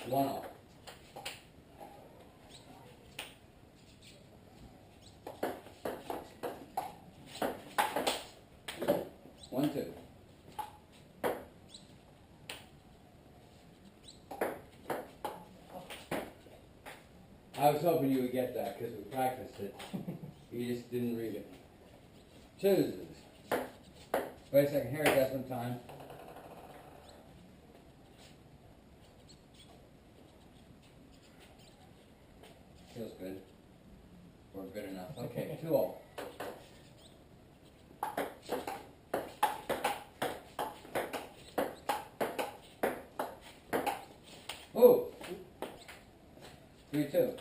Speaker 1: One off. One, two. I was hoping you would get that because we practiced it. You just didn't read it. Chooses. Wait a second, hair adjustment time. Feels good. Or good enough. Okay, 2-all. Oh! 3-2.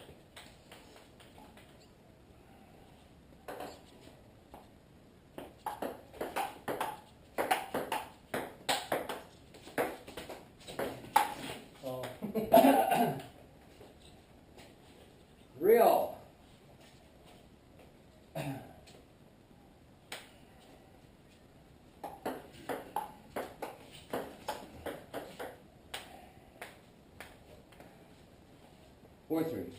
Speaker 1: 4-3.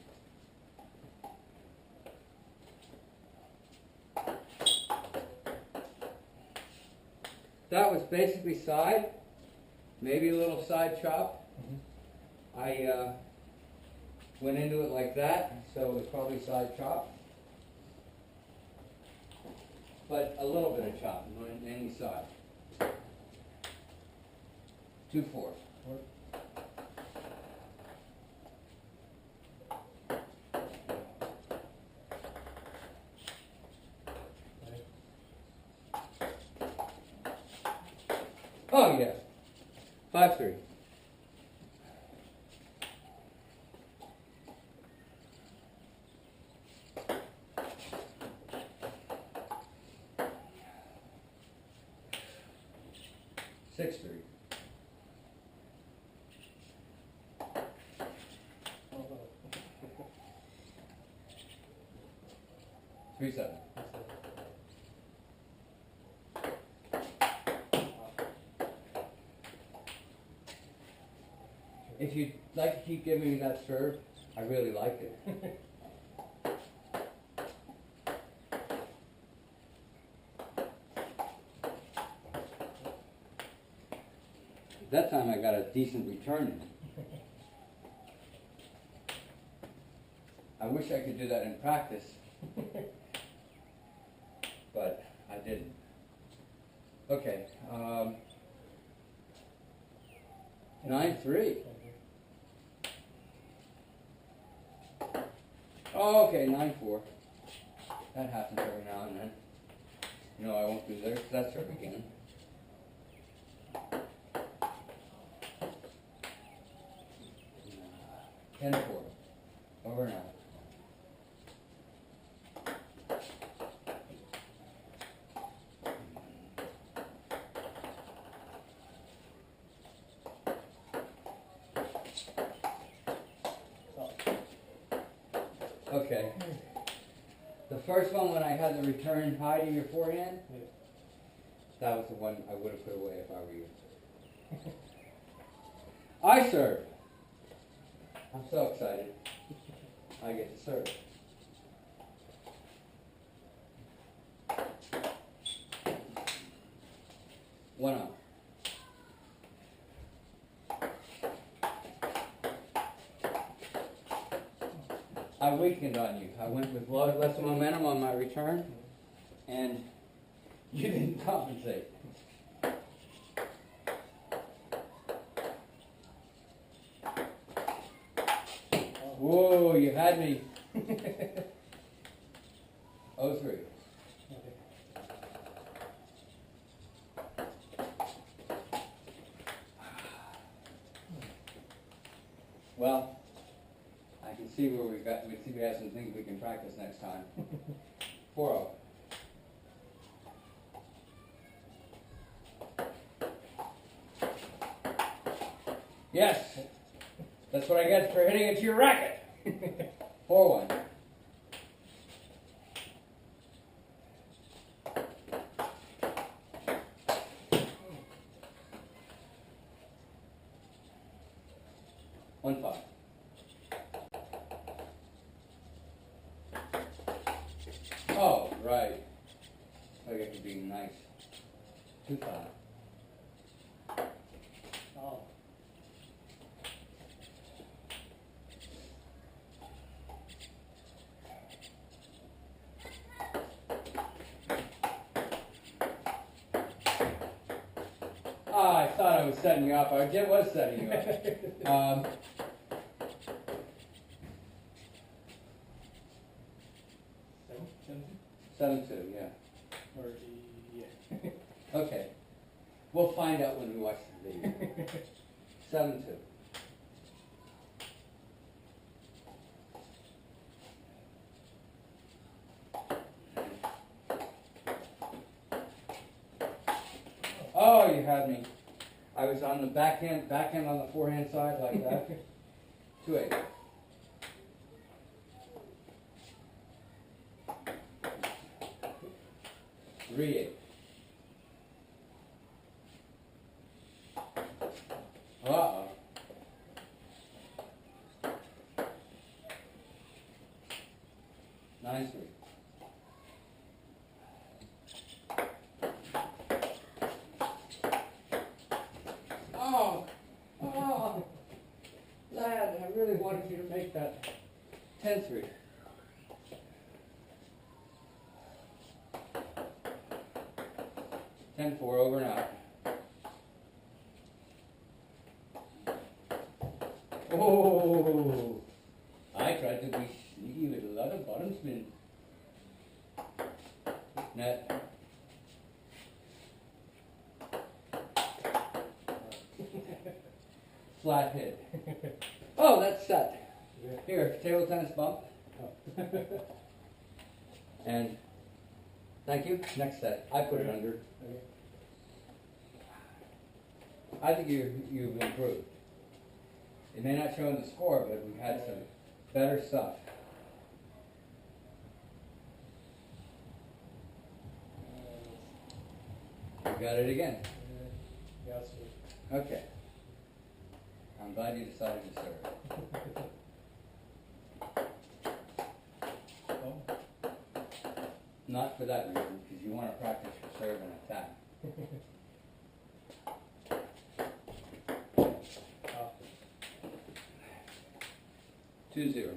Speaker 1: That was basically side, maybe a little side chop. I went into it like that, so it was probably side chop. But a little bit of chop, not on any side. 2-4. Oh yeah. 5-3. Six three. Three seven. If you'd like to keep giving me that serve, I really like it. That time I got a decent return in it. I wish I could do that in practice, but I didn't. Okay, 9-3. Oh, okay, 9-4. That happens every now and then. No, I won't do that serve again. 10-4. Over now. Okay. The first one when I had the return high to your forehand, that was the one I would have put away if I were you. I serve. I'm so excited. I get to serve. One up. I weakened on you. I went with less momentum on my return, and you didn't compensate. Whoa, you had me. 0-3. Well, I can see where we have some things we can practice next time. 4-0. Yes, that's what I get for hitting it to your racket. 4-1. One five. Oh, right. I get to be nice. 2-5.
Speaker 2: Oh.
Speaker 1: I thought I was setting you up. I was setting you up. 7-2, yeah.
Speaker 2: Or yeah.
Speaker 1: Okay. We'll find out when we watch the video. 7-2. Oh, you had me. I was on the backhand on the forehand side like that. 2-8. Three-8. Uh-oh. 9-3. Oh, oh, lad, I really wanted you to make that 10-3. Four over and out. Oh, I tried to be sneaky with a lot of bottom spin. Net. Flat hit. Oh, that's set. Here, table tennis bump. And thank you. Next set. I put it under. I think you've improved. It may not show in the score, but we've had some better stuff. You got it again.
Speaker 2: Yes,
Speaker 1: Okay. I'm glad you decided to serve. Not for that reason, because you want to practice your serve and attack. 2-0.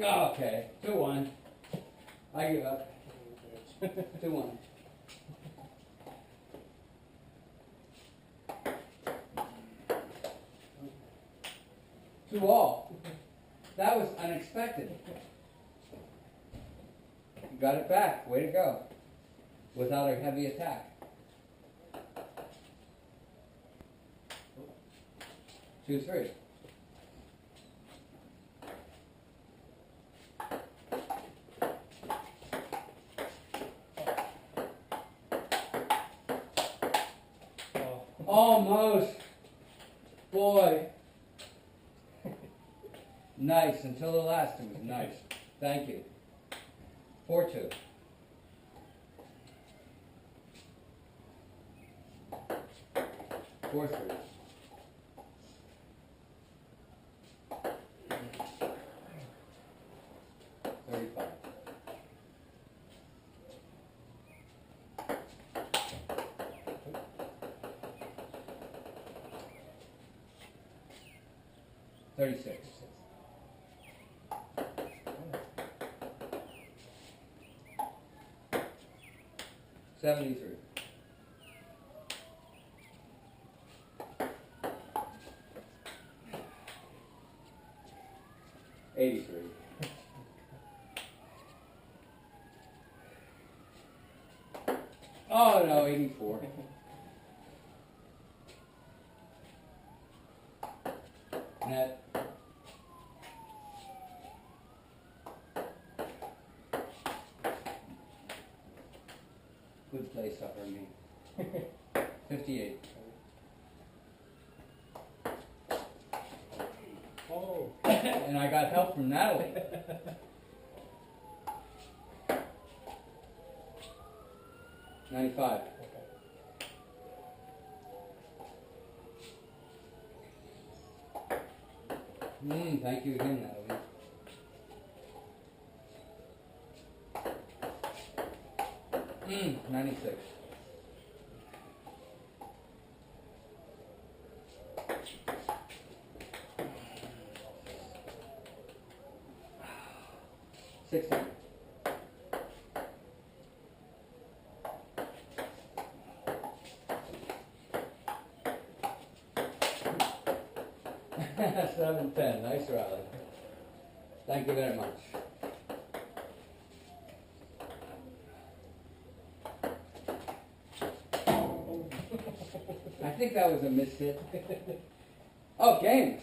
Speaker 1: Okay, 2-1. I give up. 2-1. Two all. That was unexpected. You got it back. Way to go. Without a heavy attack. 2-3. Almost. Boy. Nice. Until the last, it was nice. Thank you. 4-2. 4-3. 35. $36. 73. 83. Oh no, 84. Net. Good place up for me. 58.
Speaker 2: Oh.
Speaker 1: And I got help from Natalie. 95. Thank you again, Natalie. Mm, 96. $60. $7-10. Nice rally. Thank you very much. I think that was a mishit. Oh, game.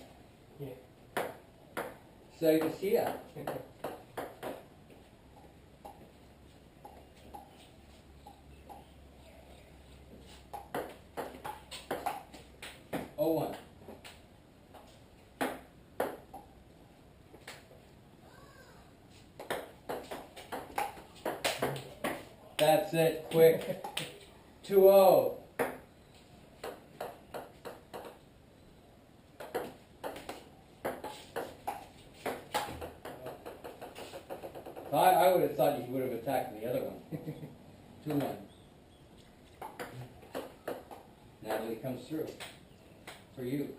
Speaker 2: Yeah.
Speaker 1: So you can see that. Oh, 1. That's it, quick. 2-0. would have attacked the other one. 2-1. Natalie comes through. For you.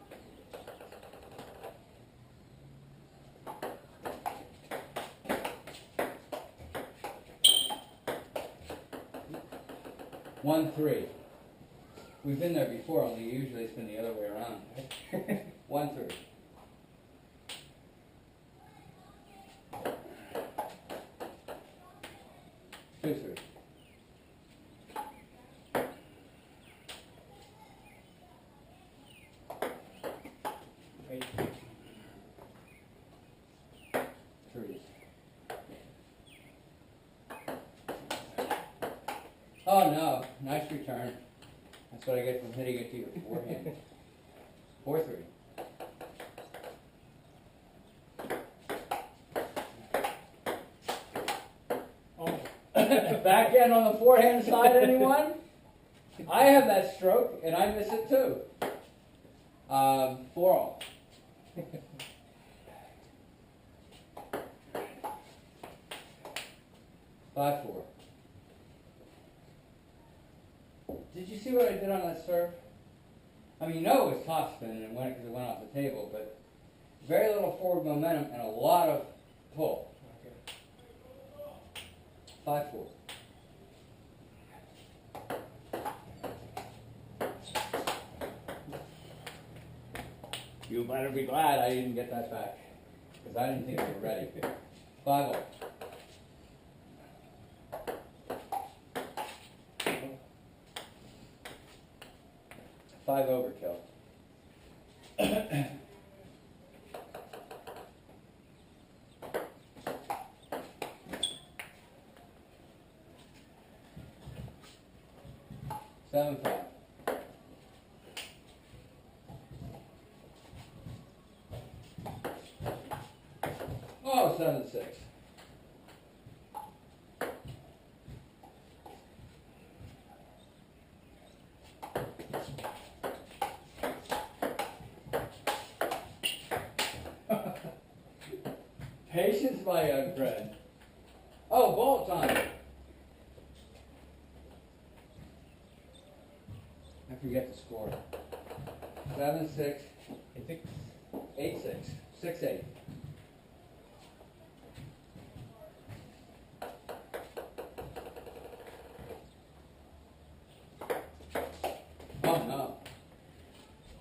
Speaker 1: One, 3. We've been there before, only usually it's been the other way around. 1, 3. Two, 3.
Speaker 2: Eight.
Speaker 1: 3. Oh no, nice return. That's what I get from hitting it to your forehand. 4, 3.
Speaker 2: Oh,
Speaker 1: Backhand on the forehand side, anyone? I have that stroke, and I miss it too. 4-all. Five, 4. Did you see what I did on that serve? I mean, you know it was topspin and it went because it went off the table, but very little forward momentum and a lot of pull.
Speaker 2: okay.
Speaker 1: 5-4. You better be glad I didn't get that back, because I didn't think you were ready. 5-0. Five overkill. Seven, 5. Oh, 7, 6. Patience, my young friend. Oh, ball time. I forget the score. 7, 6.
Speaker 2: I think
Speaker 1: 8, 6. 6, 8. Oh no.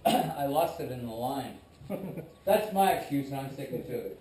Speaker 1: I lost it in the line. That's my excuse and I'm sticking to it.